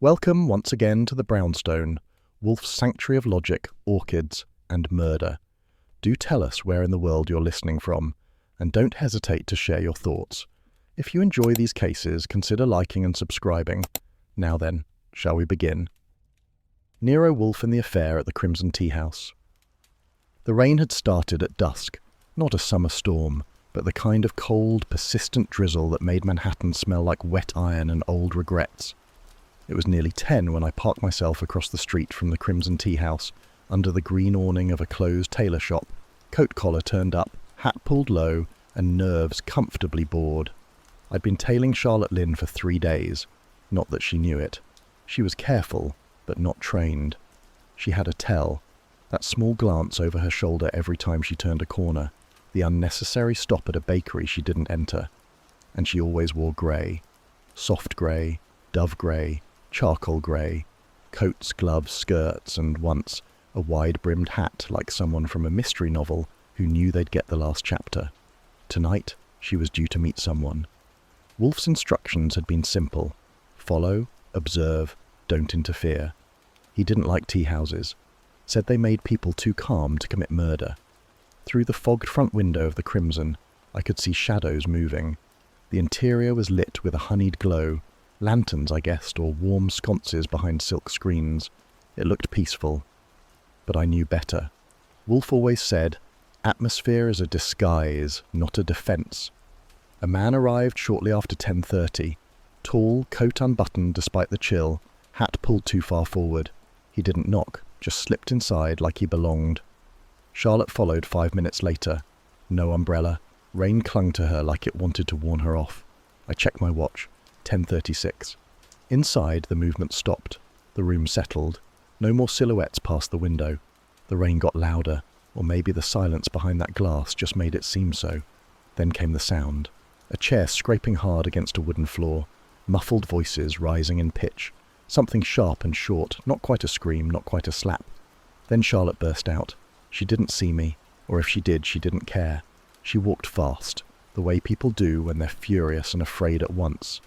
Welcome once again to the Brownstone, Wolfe's sanctuary of logic, orchids, and murder. Do tell us where in the world you're listening from, and don't hesitate to share your thoughts. If you enjoy these cases, consider liking and subscribing. Now then, shall we begin? Nero Wolfe and the affair at the Crimson Teahouse. The rain had started at dusk, not a summer storm, but the kind of cold, persistent drizzle that made Manhattan smell like wet iron and old regrets. It was nearly 10 when I parked myself across the street from the Crimson Teahouse, under the green awning of a closed tailor shop, coat collar turned up, hat pulled low, and nerves comfortably bored. I'd been tailing Charlotte Lynn for 3 days. Not that she knew it. She was careful, but not trained. She had a tell, that small glance over her shoulder every time she turned a corner, the unnecessary stop at a bakery she didn't enter. And she always wore grey. Soft grey, dove grey, charcoal grey, coats, gloves, skirts, and once a wide-brimmed hat like someone from a mystery novel who knew they'd get the last chapter. Tonight, she was due to meet someone. Wolfe's instructions had been simple. Follow, observe, don't interfere. He didn't like tea houses. Said they made people too calm to commit murder. Through the fogged front window of the Crimson, I could see shadows moving. The interior was lit with a honeyed glow. Lanterns, I guessed, or warm sconces behind silk screens. It looked peaceful. But I knew better. Wolfe always said, atmosphere is a disguise, not a defence. A man arrived shortly after 10:30. Tall, coat unbuttoned despite the chill, hat pulled too far forward. He didn't knock, just slipped inside like he belonged. Charlotte followed 5 minutes later. No umbrella. Rain clung to her like it wanted to warn her off. I checked my watch. 10:36. Inside, the movement stopped. The room settled. No more silhouettes past the window. The rain got louder, or maybe the silence behind that glass just made it seem so. Then came the sound. A chair scraping hard against a wooden floor. Muffled voices rising in pitch. Something sharp and short, not quite a scream, not quite a slap. Then Charlotte burst out. She didn't see me, or if she did, she didn't care. She walked fast, the way people do when they're furious and afraid at once.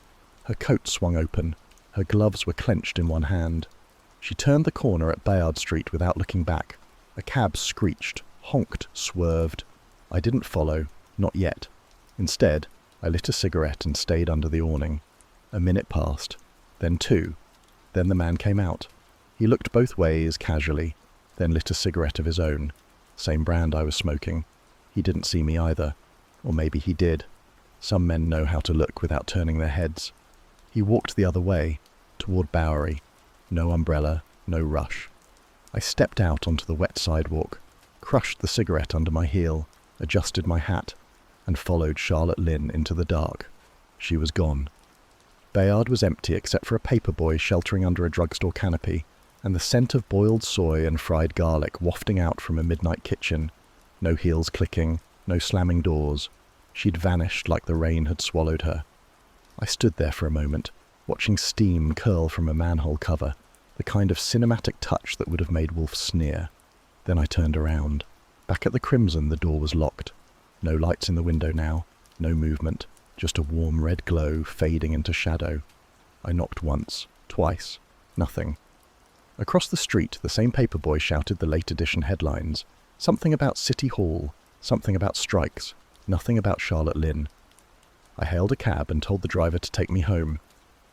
Her coat swung open. Her gloves were clenched in one hand. She turned the corner at Bayard Street without looking back. A cab screeched, honked, swerved. I didn't follow, not yet. Instead, I lit a cigarette and stayed under the awning. A minute passed, then 2. Then the man came out. He looked both ways, casually, then lit a cigarette of his own. Same brand I was smoking. He didn't see me either. Or maybe he did. Some men know how to look without turning their heads. He walked the other way, toward Bowery. No umbrella, no rush. I stepped out onto the wet sidewalk, crushed the cigarette under my heel, adjusted my hat, and followed Charlotte Lynn into the dark. She was gone. Bayard was empty except for a paper boy sheltering under a drugstore canopy, and the scent of boiled soy and fried garlic wafting out from a midnight kitchen. No heels clicking, no slamming doors. She'd vanished like the rain had swallowed her. I stood there for a moment, watching steam curl from a manhole cover, the kind of cinematic touch that would have made Wolfe sneer. Then I turned around. Back at the Crimson, the door was locked. No lights in the window now, no movement, just a warm red glow fading into shadow. I knocked once, twice, nothing. Across the street, the same paper boy shouted the late edition headlines. Something about City Hall, something about strikes, nothing about Charlotte Lynn. I hailed a cab and told the driver to take me home.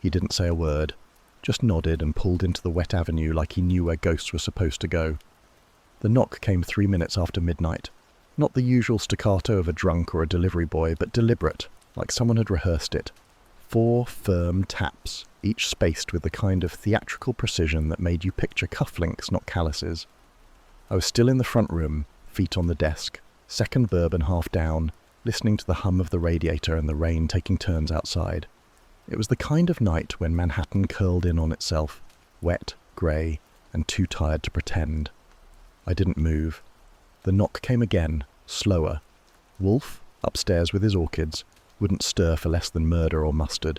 He didn't say a word, just nodded and pulled into the wet avenue like he knew where ghosts were supposed to go. The knock came 3 minutes after midnight. Not the usual staccato of a drunk or a delivery boy, but deliberate, like someone had rehearsed it. 4 firm taps, each spaced with the kind of theatrical precision that made you picture cufflinks, not calluses. I was still in the front room, feet on the desk, second bourbon half down, listening to the hum of the radiator and the rain taking turns outside. It was the kind of night when Manhattan curled in on itself, wet, grey, and too tired to pretend. I didn't move. The knock came again, slower. Wolfe, upstairs with his orchids, wouldn't stir for less than murder or mustard.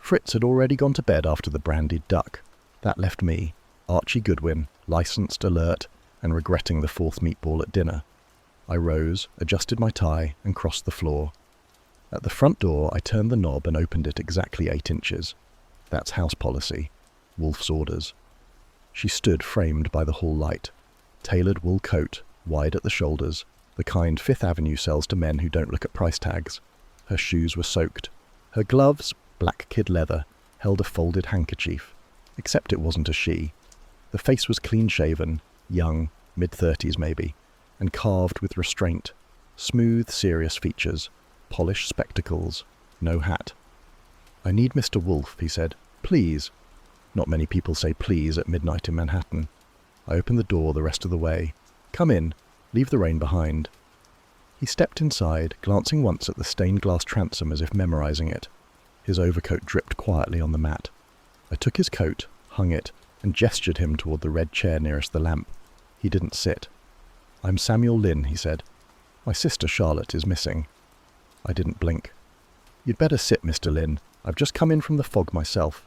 Fritz had already gone to bed after the brandied duck. That left me, Archie Goodwin, licensed, alert, and regretting the 4th meatball at dinner. I rose, adjusted my tie, and crossed the floor. At the front door, I turned the knob and opened it exactly 8 inches. That's house policy. Wolfe's orders. She stood framed by the hall light. Tailored wool coat, wide at the shoulders, the kind Fifth Avenue sells to men who don't look at price tags. Her shoes were soaked. Her gloves, black kid leather, held a folded handkerchief. Except it wasn't a she. The face was clean-shaven, young, mid-30s maybe, and carved with restraint. Smooth, serious features, polished spectacles, no hat. "I need Mr. Wolfe," he said. "Please." Not many people say please at midnight in Manhattan. I opened the door the rest of the way. "Come in. Leave the rain behind." He stepped inside, glancing once at the stained glass transom as if memorizing it. His overcoat dripped quietly on the mat. I took his coat, hung it, and gestured him toward the red chair nearest the lamp. He didn't sit. "I'm Samuel Lynn," he said. "My sister Charlotte is missing." I didn't blink. "You'd better sit, Mr. Lynn. I've just come in from the fog myself."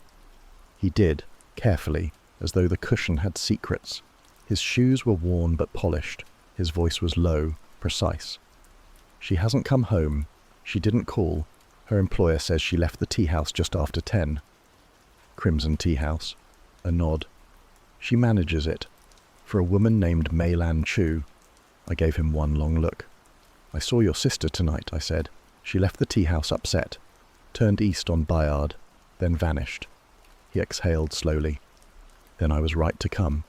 He did, carefully, as though the cushion had secrets. His shoes were worn but polished. His voice was low, precise. "She hasn't come home. She didn't call. Her employer says she left the Teahouse just after 10. Crimson Teahouse. A nod. "She manages it. For a woman named Mei-Lan Chu." I gave him one long look. "I saw your sister tonight," I said. "She left the Teahouse upset, turned east on Bayard, then vanished." He exhaled slowly. "Then I was right to come."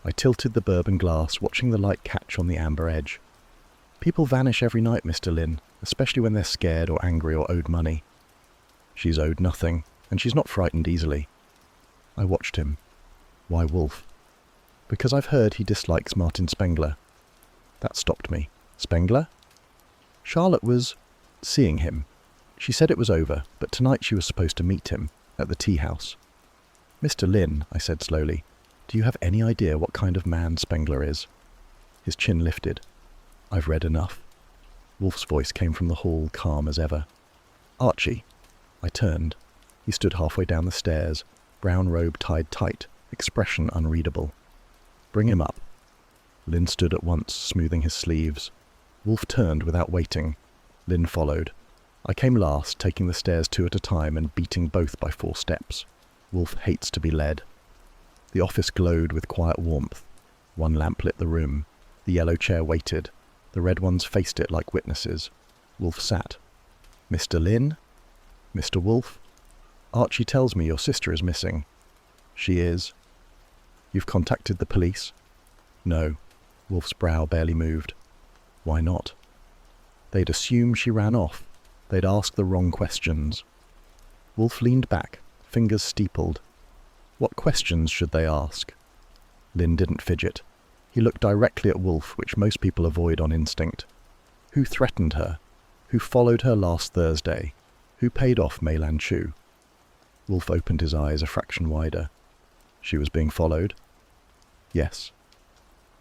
I tilted the bourbon glass, watching the light catch on the amber edge. "People vanish every night, Mr. Lynn, especially when they're scared or angry or owed money." "She's owed nothing, and she's not frightened easily." I watched him. "Why Wolfe?" "Because I've heard he dislikes Martin Spengler." That stopped me. "Spengler?" "Charlotte was seeing him. She said it was over, but tonight she was supposed to meet him at the Teahouse." "Mr. Lynn," I said slowly, "do you have any idea what kind of man Spengler is?" His chin lifted. "I've read enough." Wolfe's voice came from the hall, calm as ever. "Archie." I turned. He stood halfway down the stairs, brown robe tied tight, expression unreadable. "Bring him up." Lynn stood at once, smoothing his sleeves. Wolfe turned without waiting. Lynn followed. I came last, taking the stairs 2 at a time and beating both by 4 steps. Wolfe hates to be led. The office glowed with quiet warmth. One lamp lit the room. The yellow chair waited. The red ones faced it like witnesses. Wolfe sat. "Mr. Lynn?" "Mr. Wolfe?" "Archie tells me your sister is missing." "She is." "You've contacted the police?" "No." Wolfe's brow barely moved. "Why not?" "They'd assume she ran off. They'd ask the wrong questions." Wolfe leaned back, fingers steepled. "What questions should they ask?" Lynn didn't fidget. He looked directly at Wolfe, which most people avoid on instinct. "Who threatened her? Who followed her last Thursday? Who paid off Mei-Lan Chu?" Wolfe opened his eyes a fraction wider. "She was being followed?" "Yes."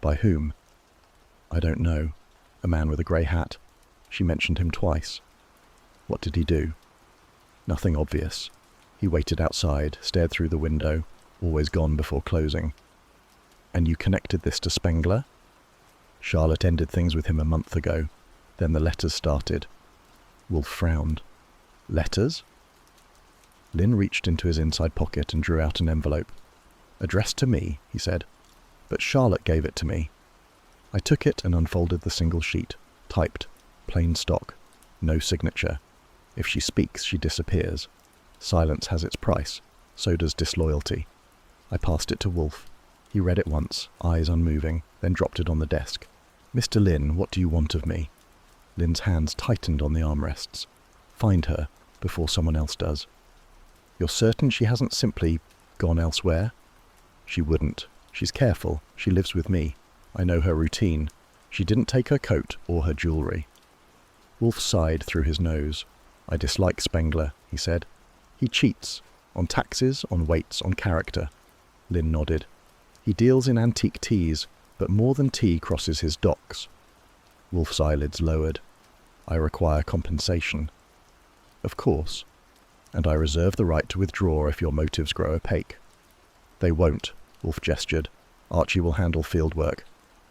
"By whom?" "I don't know. A man with a grey hat. She mentioned him twice." "What did he do?" "Nothing obvious. He waited outside, stared through the window, always gone before closing." "And you connected this to Spengler?" "Charlotte ended things with him a month ago. Then the letters started." Wolfe frowned. "Letters?" Lynn reached into his inside pocket and drew out an envelope. "Addressed to me," he said. "But Charlotte gave it to me." I took it and unfolded the single sheet. Typed. Plain stock. No signature. If she speaks, she disappears. Silence has its price. So does disloyalty. I passed it to Wolfe. He read it once, eyes unmoving, then dropped it on the desk. "Mr. Lynn, what do you want of me?" Lynn's hands tightened on the armrests. "Find her, before someone else does." "You're certain she hasn't simply gone elsewhere?" "She wouldn't. She's careful. She lives with me. I know her routine. She didn't take her coat or her jewellery." Wolfe sighed through his nose. "I dislike Spengler," he said. "He cheats. On taxes, on weights, on character." Lynn nodded. "He deals in antique teas, but more than tea crosses his docks." Wolfe's eyelids lowered. "I require compensation." "Of course. And I reserve the right to withdraw if your motives grow opaque." "They won't," Wolfe gestured. "Archie will handle field work.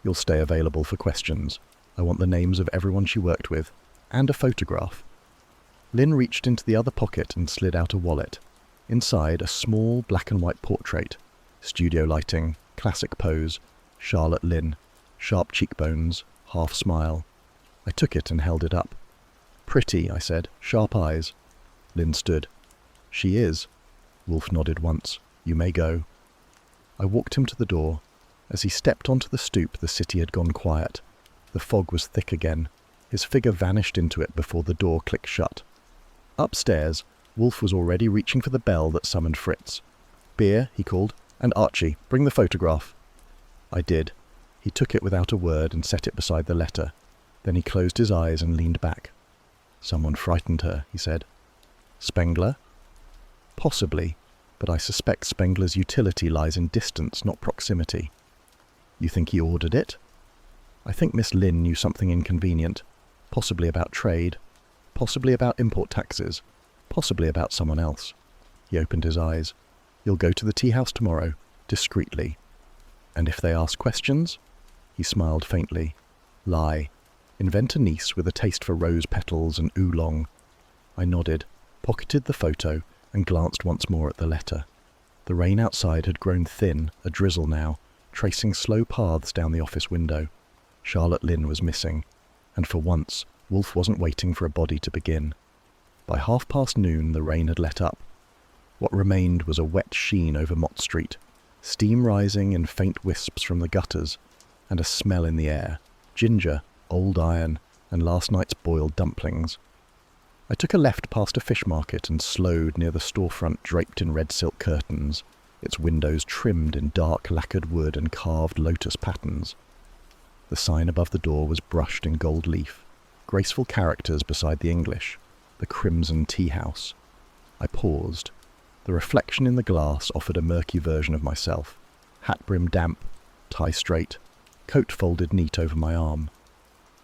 You'll stay available for questions. I want the names of everyone she worked with, and a photograph." Lynn reached into the other pocket and slid out a wallet. Inside, a small black and white portrait. Studio lighting, classic pose, Charlotte Lynn, sharp cheekbones, half smile. I took it and held it up. "Pretty," I said, "sharp eyes." Lynn stood. "She is." Wolfe nodded once. "You may go." I walked him to the door. As he stepped onto the stoop, the city had gone quiet. The fog was thick again. His figure vanished into it before the door clicked shut. Upstairs, Wolfe was already reaching for the bell that summoned Fritz. "Beer," he called, "and Archie, bring the photograph." I did. He took it without a word and set it beside the letter. Then he closed his eyes and leaned back. "Someone frightened her," he said. "Spengler?" "Possibly, but I suspect Spengler's utility lies in distance, not proximity." "You think he ordered it?" "I think Miss Lynn knew something inconvenient, possibly about trade, possibly about import taxes, possibly about someone else." He opened his eyes. "You'll go to the Teahouse tomorrow, discreetly. And if they ask questions?" He smiled faintly. "Lie. Invent a niece with a taste for rose petals and oolong." I nodded, pocketed the photo, and glanced once more at the letter. The rain outside had grown thin, a drizzle now, tracing slow paths down the office window. Charlotte Lynn was missing, and for once, Wolfe wasn't waiting for a body to begin. By noon, the rain had let up. What remained was a wet sheen over Mott Street, steam rising in faint wisps from the gutters, and a smell in the air, ginger, old iron, and last night's boiled dumplings. I took a left past a fish market and slowed near the storefront draped in red silk curtains, its windows trimmed in dark lacquered wood and carved lotus patterns. The sign above the door was brushed in gold leaf, graceful characters beside the English, the crimson Teahouse. I paused. The reflection in the glass offered a murky version of myself, hat brim damp, tie straight, coat folded neat over my arm.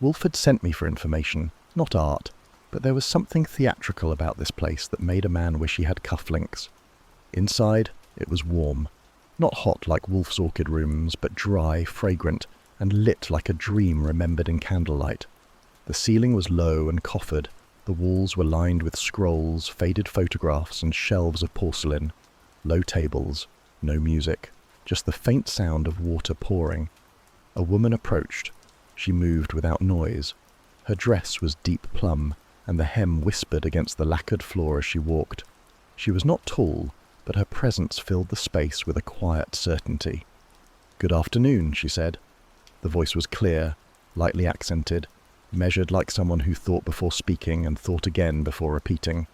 Wolfe had sent me for information, not art, but there was something theatrical about this place that made a man wish he had cufflinks. Inside, it was warm. Not hot like Wolfe's orchid rooms, but dry, fragrant, and lit like a dream remembered in candlelight. The ceiling was low and coffered. The walls were lined with scrolls, faded photographs, and shelves of porcelain. Low tables, no music, just the faint sound of water pouring. A woman approached. She moved without noise. Her dress was deep plum, and the hem whispered against the lacquered floor as she walked. She was not tall, but her presence filled the space with a quiet certainty. "Good afternoon," she said. The voice was clear, lightly accented, measured like someone who thought before speaking and thought again before repeating.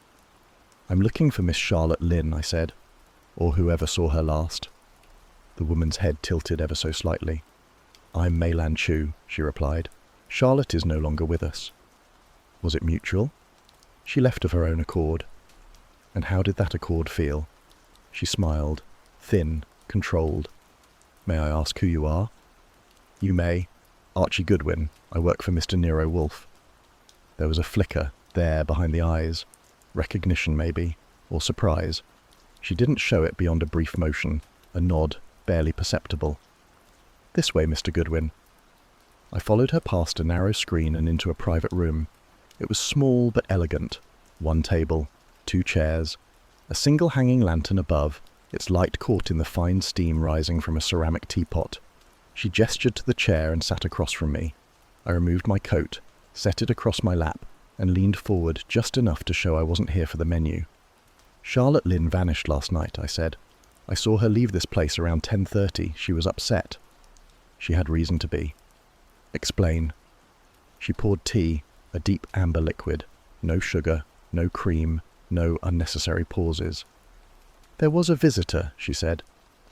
"I'm looking for Miss Charlotte Lynn," I said, "or whoever saw her last." The woman's head tilted ever so slightly. "I'm Mei-Lan Chu," she replied. "Charlotte is no longer with us." Was it mutual? She left of her own accord. And how did that accord feel? She smiled, thin, controlled. "May I ask who you are?" "You may. Archie Goodwin. I work for Mr. Nero Wolfe." There was a flicker, there, behind the eyes. Recognition, maybe, or surprise. She didn't show it beyond a brief motion, a nod, barely perceptible. "This way, Mr. Goodwin." I followed her past a narrow screen and into a private room. It was small but elegant. One table, 2 chairs, a single hanging lantern above, its light caught in the fine steam rising from a ceramic teapot. She gestured to the chair and sat across from me. I removed my coat, set it across my lap, and leaned forward just enough to show I wasn't here for the menu. "Charlotte Lynn vanished last night," I said. "I saw her leave this place around 10:30. She was upset." She had reason to be. "Explain." She poured tea, a deep amber liquid. No sugar, no cream, no unnecessary pauses. "There was a visitor," she said.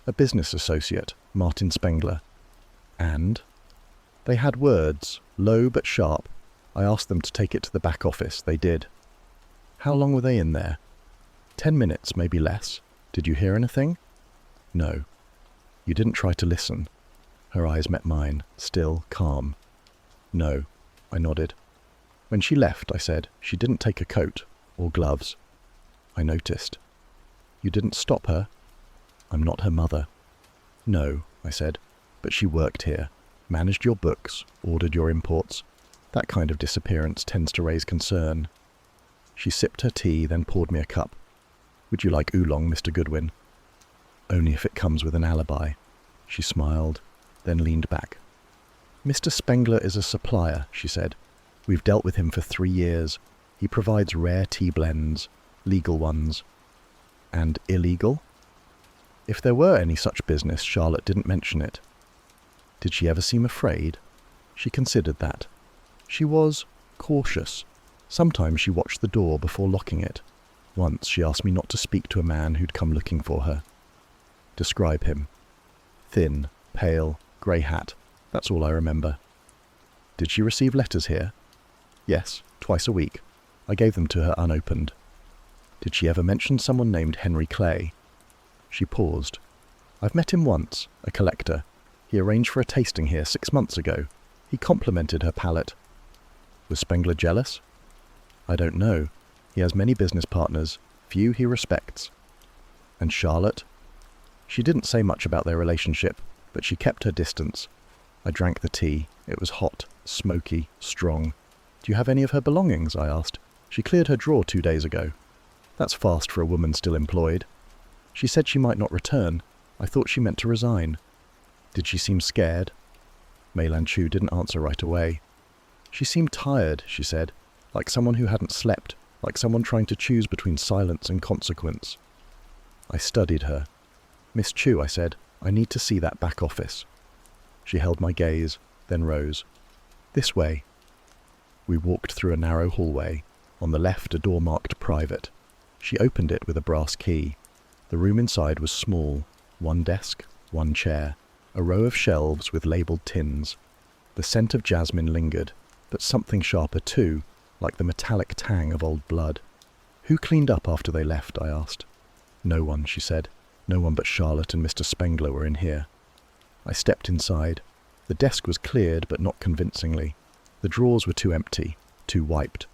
"A business associate, Martin Spengler. And?" "They had words, low but sharp. I asked them to take it to the back office. They did." "How long were they in there?" 10 minutes, maybe less. Did you hear anything?" "No." "You didn't try to listen?" Her eyes met mine, still, calm. "No." I nodded. "When she left," I said, "she didn't take a coat, or gloves." I noticed. "You didn't stop her?" "I'm not her mother." "No," I said, "but she worked here, managed your books, ordered your imports. That kind of disappearance tends to raise concern." She sipped her tea, then poured me a cup. Would you like oolong, Mr. Goodwin? Only if it comes with an alibi. She smiled, then leaned back. Mr. Spengler is a supplier, she said. We've dealt with him for 3 years. He provides rare tea blends, legal ones. And illegal? If there were any such business, Charlotte didn't mention it. Did she ever seem afraid? She considered that. She was cautious. Sometimes she watched the door before locking it. Once she asked me not to speak to a man who'd come looking for her. Describe him. Thin, pale, grey hat. That's all I remember. Did she receive letters here? Yes, twice a week. I gave them to her unopened. Did she ever mention someone named Henry Clay? She paused. I've met him once, a collector. He arranged for a tasting here 6 months ago. He complimented her palate. Was Spengler jealous? I don't know. He has many business partners, few he respects. And Charlotte? She didn't say much about their relationship, but she kept her distance. I drank the tea. It was hot, smoky, strong. Do you have any of her belongings? I asked. She cleared her drawer 2 days ago. That's fast for a woman still employed. She said she might not return. I thought she meant to resign. Did she seem scared? Mei Lan Chu didn't answer right away. She seemed tired, she said, like someone who hadn't slept, like someone trying to choose between silence and consequence. I studied her. Miss Chu, I said, I need to see that back office. She held my gaze, then rose. This way. We walked through a narrow hallway. On the left, a door marked private. She opened it with a brass key. The room inside was small. 1 desk, 1 chair, a row of shelves with labelled tins. The scent of jasmine lingered, but something sharper too, like the metallic tang of old blood. Who cleaned up after they left? I asked. No one, she said. No one but Charlotte and Mr. Spengler were in here. I stepped inside. The desk was cleared, but not convincingly. The drawers were too empty, too wiped.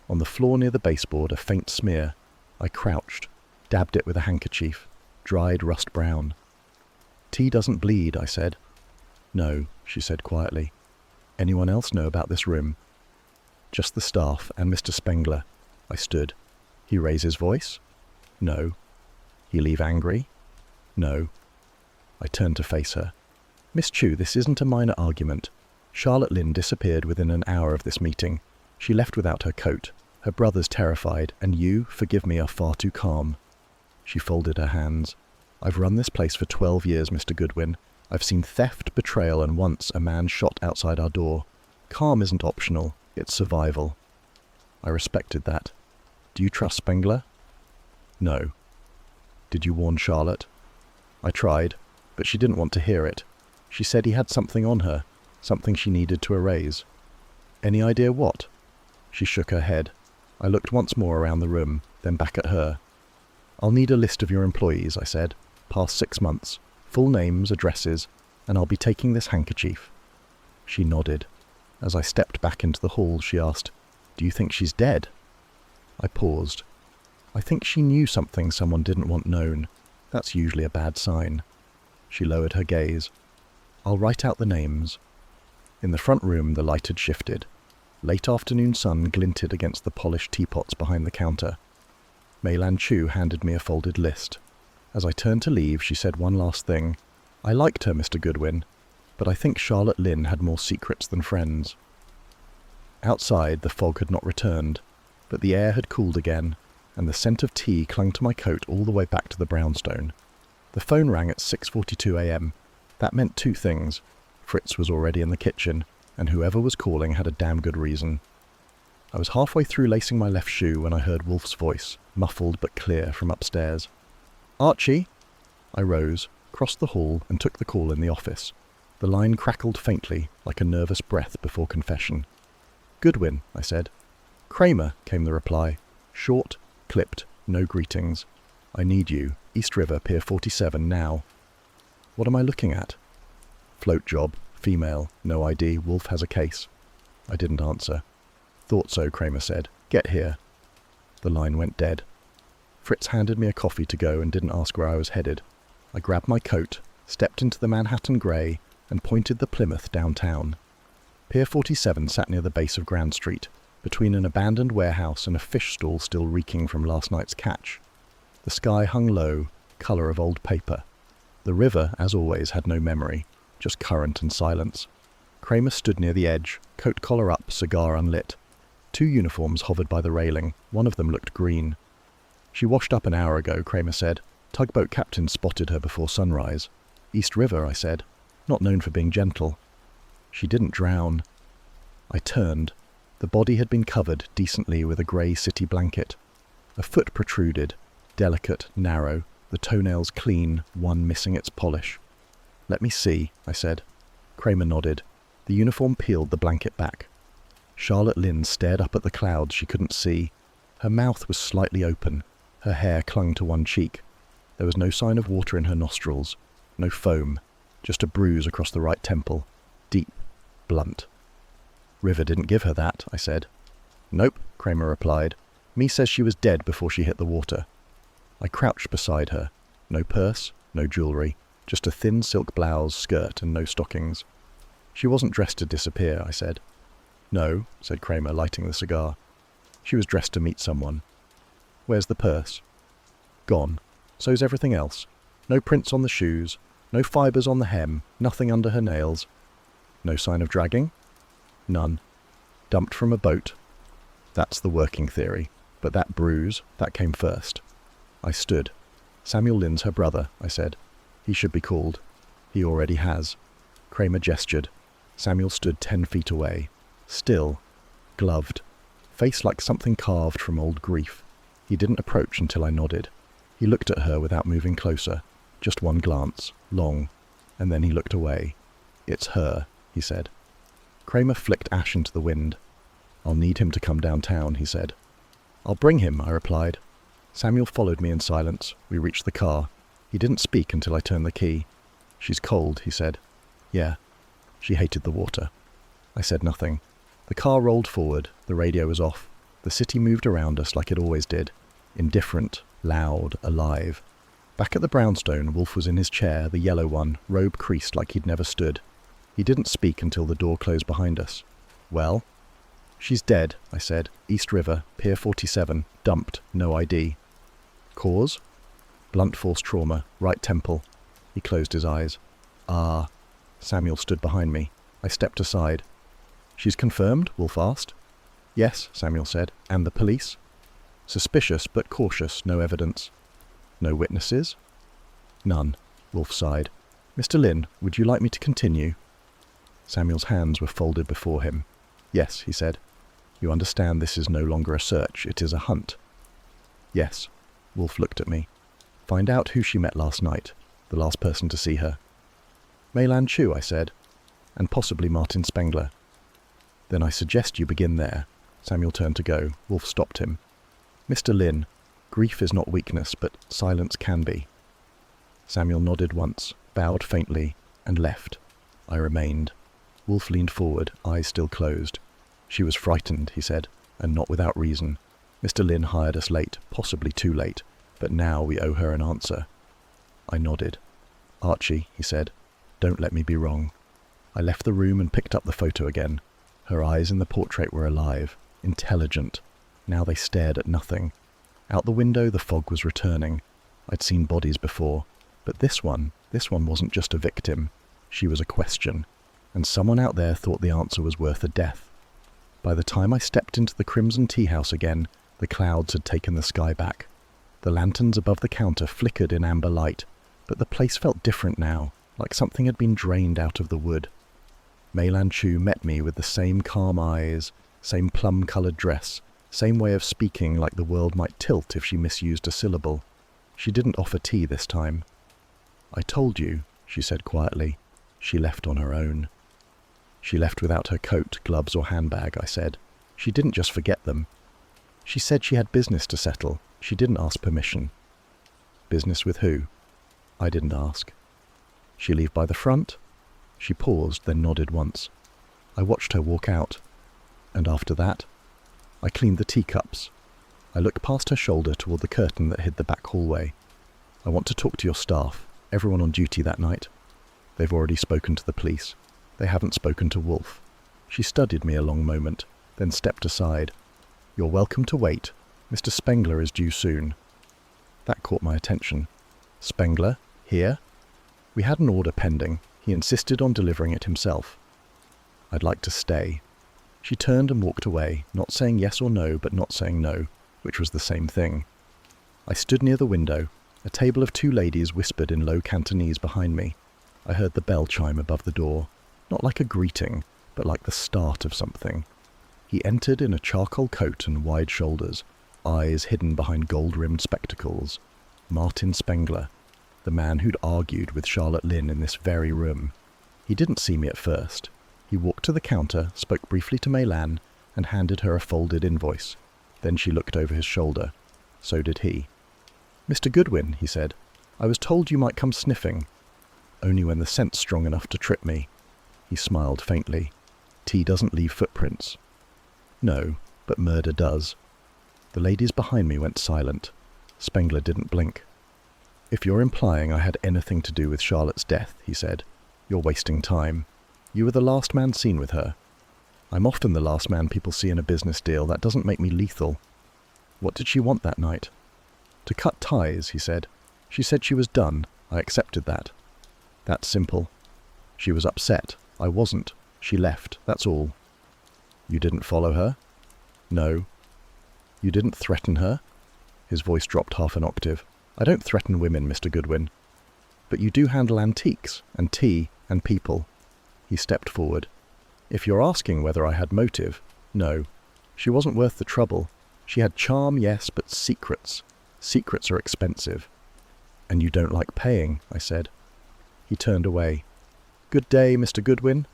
On the floor near the baseboard, a faint smear. I crouched, dabbed it with a handkerchief, dried rust brown. Tea doesn't bleed, I said. No, she said quietly. Anyone else know about this room? Just the staff and Mr. Spengler. I stood. He raise his voice? No. He leave angry? No. I turned to face her. Miss Chu, this isn't a minor argument. Charlotte Lynn disappeared within an hour of this meeting. She left without her coat. Her brother's terrified, and you, forgive me, are far too calm. She folded her hands. I've run this place for 12 years, Mr. Goodwin. I've seen theft, betrayal, and once a man shot outside our door. Calm isn't optional. It's survival. I respected that. Do you trust Spengler? No. Did you warn Charlotte? I tried, but she didn't want to hear it. She said he had something on her, something she needed to erase. Any idea what? She shook her head. I looked once more around the room, then back at her. I'll need a list of your employees, I said, past 6 months, full names, addresses, and I'll be taking this handkerchief. She nodded. As I stepped back into the hall, she asked, Do you think she's dead? I paused. I think she knew something someone didn't want known. That's usually a bad sign. She lowered her gaze. I'll write out the names. In the front room, the light had shifted. Late afternoon sun glinted against the polished teapots behind the counter. Mei Lan Chu handed me a folded list. As I turned to leave, she said one last thing. I liked her, Mr. Goodwin, but I think Charlotte Lynn had more secrets than friends. Outside, the fog had not returned, but the air had cooled again, and the scent of tea clung to my coat all the way back to the brownstone. The phone rang at 6:42 a.m. That meant 2 things. Fritz was already in the kitchen, and whoever was calling had a damn good reason. I was halfway through lacing my left shoe when I heard Wolfe's voice, muffled but clear, from upstairs. Archie! I rose, crossed the hall, and took the call in the office. The line crackled faintly, like a nervous breath before confession. Goodwin, I said. Kramer, came the reply. Short, clipped, no greetings. I need you. East River, Pier 47, now. What am I looking at? Float job, female, no ID, Wolfe has a case. I didn't answer. Thought so, Kramer said. Get here. The line went dead. Fritz handed me a coffee to go and didn't ask where I was headed. I grabbed my coat, stepped into the Manhattan Grey, and pointed the Plymouth downtown. Pier 47 sat near the base of Grand Street, between an abandoned warehouse and a fish stall still reeking from last night's catch. The sky hung low, colour of old paper. The river, as always, had no memory, just current and silence. Kramer stood near the edge, coat collar up, cigar unlit. 2 uniforms hovered by the railing. One of them looked green. She washed up an hour ago, Kramer said. Tugboat captain spotted her before sunrise. East River, I said. Not known for being gentle. She didn't drown. I turned. The body had been covered decently with a grey city blanket. A foot protruded, delicate, narrow, the toenails clean, one missing its polish. Let me see, I said. Kramer nodded. The uniform peeled the blanket back. Charlotte Lynn stared up at the clouds she couldn't see. Her mouth was slightly open. Her hair clung to one cheek. There was no sign of water in her nostrils, no foam, just a bruise across the right temple, deep, blunt. River didn't give her that, I said. Nope, Kramer replied. Me says she was dead before she hit the water. I crouched beside her. No purse, no jewellery, just a thin silk blouse, skirt, and no stockings. She wasn't dressed to disappear, I said. No, said Kramer, lighting the cigar. She was dressed to meet someone. Where's the purse? Gone. So's everything else. No prints on the shoes, no fibres on the hem, nothing under her nails. No sign of dragging? None. Dumped from a boat? That's the working theory, but that bruise, that came first. I stood. Samuel Lynn's her brother, I said. He should be called. He already has. Kramer gestured. Samuel stood 10 feet away. Still. Gloved. Face like something carved from old grief. He didn't approach until I nodded. He looked at her without moving closer. Just one glance, long, and then he looked away. It's her, he said. Kramer flicked ash into the wind. I'll need him to come downtown, he said. I'll bring him, I replied. Samuel followed me in silence. We reached the car. He didn't speak until I turned the key. She's cold, he said. Yeah. She hated the water. I said nothing. The car rolled forward. The radio was off. The city moved around us like it always did. Indifferent, loud, alive. Back at the brownstone, Wolfe was in his chair, the yellow one, robe creased like he'd never stood. He didn't speak until the door closed behind us. Well? She's dead, I said. East River, Pier 47, dumped, no ID. Cause? Blunt force trauma, right temple. He closed his eyes. Ah. Samuel stood behind me. I stepped aside. She's confirmed? Wolfe asked. Yes, Samuel said. And the police? Suspicious but cautious, no evidence. No witnesses? None, Wolfe sighed. Mr. Lynn, would you like me to continue? Samuel's hands were folded before him. Yes, he said. You understand this is no longer a search, it is a hunt. Yes. Wolfe looked at me. Find out who she met last night, the last person to see her. Mei-Lan Chu, I said, and possibly Martin Spengler. Then I suggest you begin there. Samuel turned to go. Wolfe stopped him. Mr. Lynn, grief is not weakness, but silence can be. Samuel nodded once, bowed faintly, and left. I remained. Wolfe leaned forward, eyes still closed. She was frightened, he said, and not without reason. Mr. Lynn hired us late, possibly too late, but now we owe her an answer. I nodded. Archie, he said, don't let me be wrong. I left the room and picked up the photo again. Her eyes in the portrait were alive, intelligent. Now they stared at nothing. Out the window the fog was returning. I'd seen bodies before, but this one wasn't just a victim. She was a question, and someone out there thought the answer was worth a death. By the time I stepped into the crimson teahouse again, the clouds had taken the sky back. The lanterns above the counter flickered in amber light, but the place felt different now, like something had been drained out of the wood. Mei-Lan Chu met me with the same calm eyes, same plum-coloured dress, same way of speaking like the world might tilt if she misused a syllable. She didn't offer tea this time. I told you, she said quietly. She left on her own. She left without her coat, gloves or handbag, I said. She didn't just forget them. She said she had business to settle. She didn't ask permission. Business with who? I didn't ask. She leave by the front? She paused, then nodded once. I watched her walk out. And after that? I cleaned the teacups. I looked past her shoulder toward the curtain that hid the back hallway. I want to talk to your staff, everyone on duty that night. They've already spoken to the police. They haven't spoken to Wolfe. She studied me a long moment, then stepped aside. You're welcome to wait. Mr. Spengler is due soon. That caught my attention. Spengler? Here? We had an order pending. He insisted on delivering it himself. I'd like to stay. She turned and walked away, not saying yes or no, but not saying no, which was the same thing. I stood near the window. A table of 2 ladies whispered in low Cantonese behind me. I heard the bell chime above the door, not like a greeting, but like the start of something. He entered in a charcoal coat and wide shoulders, eyes hidden behind gold-rimmed spectacles. Martin Spengler, the man who'd argued with Charlotte Lynn in this very room. He didn't see me at first. He walked to the counter, spoke briefly to Mei-Lan, and handed her a folded invoice. Then she looked over his shoulder. So did he. "Mr. Goodwin," he said, "I was told you might come sniffing." "Only when the scent's strong enough to trip me." He smiled faintly. "Tea doesn't leave footprints." "No, but murder does." The ladies behind me went silent. Spengler didn't blink. "If you're implying I had anything to do with Charlotte's death," he said, "you're wasting time. You were the last man seen with her." "I'm often the last man people see in a business deal. That doesn't make me lethal." "What did she want that night?" "To cut ties," he said. "She said she was done. I accepted that." "That's simple." "She was upset. I wasn't. She left. That's all." "You didn't follow her?" "No." "You didn't threaten her?" His voice dropped half an octave. "I don't threaten women, Mr. Goodwin." "But you do handle antiques, and tea, and people." He stepped forward. "If you're asking whether I had motive, no. She wasn't worth the trouble. She had charm, yes, but secrets. Secrets are expensive." "And you don't like paying," I said. He turned away. "Good day, Mr. Goodwin."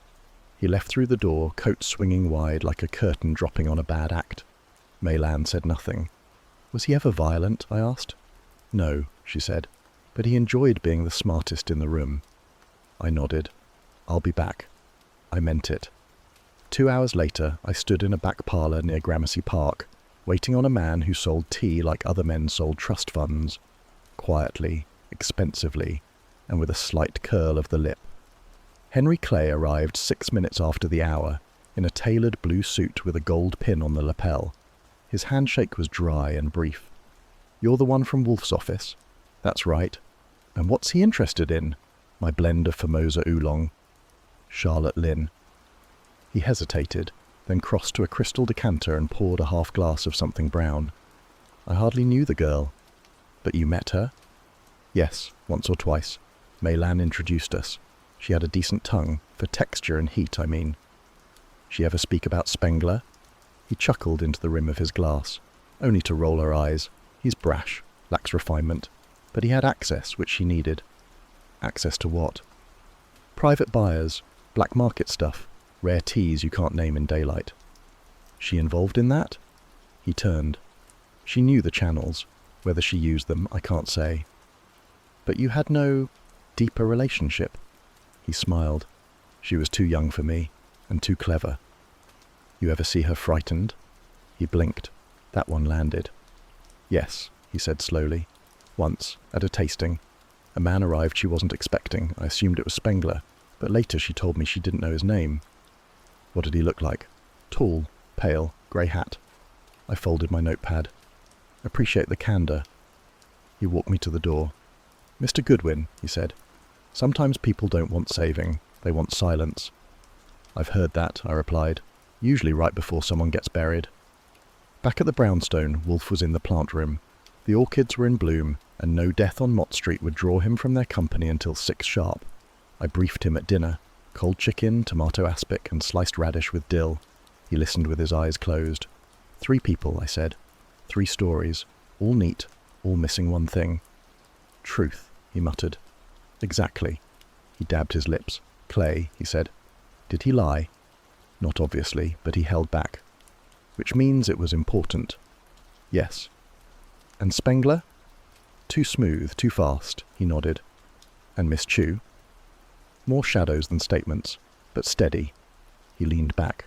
He left through the door, coat swinging wide like a curtain dropping on a bad act. Mei-Lan said nothing. "Was he ever violent?" I asked. "No," she said, "but he enjoyed being the smartest in the room." I nodded. "I'll be back." I meant it. 2 hours later, I stood in a back parlour near Gramercy Park, waiting on a man who sold tea like other men sold trust funds, quietly, expensively, and with a slight curl of the lip. Henry Clay arrived 6 minutes after the hour, in a tailored blue suit with a gold pin on the lapel. His handshake was dry and brief. "You're the one from Wolfe's office?" "That's right." "And what's he interested in?" "My blend of Formosa oolong." "Charlotte Lynn." He hesitated, then crossed to a crystal decanter and poured a half glass of something brown. "I hardly knew the girl." "But you met her?" "Yes, once or twice. Mei-Lan introduced us. She had a decent tongue, for texture and heat, I mean." "She ever speak about Spengler?" He chuckled into the rim of his glass, only to roll her eyes. "He's brash, lacks refinement, but he had access, which she needed." "Access to what?" "Private buyers, black market stuff, rare teas you can't name in daylight." "She involved in that?" He turned. "She knew the channels. Whether she used them, I can't say." "But you had no deeper relationship?" He smiled. "She was too young for me, and too clever." "You ever see her frightened?" He blinked. That one landed. "Yes," he said slowly. "Once, at a tasting. A man arrived she wasn't expecting. I assumed it was Spengler, but later she told me she didn't know his name." "What did he look like?" "Tall, pale, grey hat." I folded my notepad. "Appreciate the candour." He walked me to the door. "Mr. Goodwin," he said, "sometimes people don't want saving. They want silence." "I've heard that," I replied, "usually right before someone gets buried." Back at the brownstone, Wolfe was in the plant room. The orchids were in bloom, and no death on Mott Street would draw him from their company until 6 sharp. I briefed him at dinner. Cold chicken, tomato aspic, and sliced radish with dill. He listened with his eyes closed. 3 people, I said. 3 stories. All neat, all missing one thing. "Truth," he muttered. "Exactly." He dabbed his lips. "Clay," he said. "Did he lie?" "Not obviously, but he held back." "Which means it was important." "Yes." "And Spengler?" "Too smooth, too fast," he nodded. "And Miss Chew?" "More shadows than statements, but steady." He leaned back.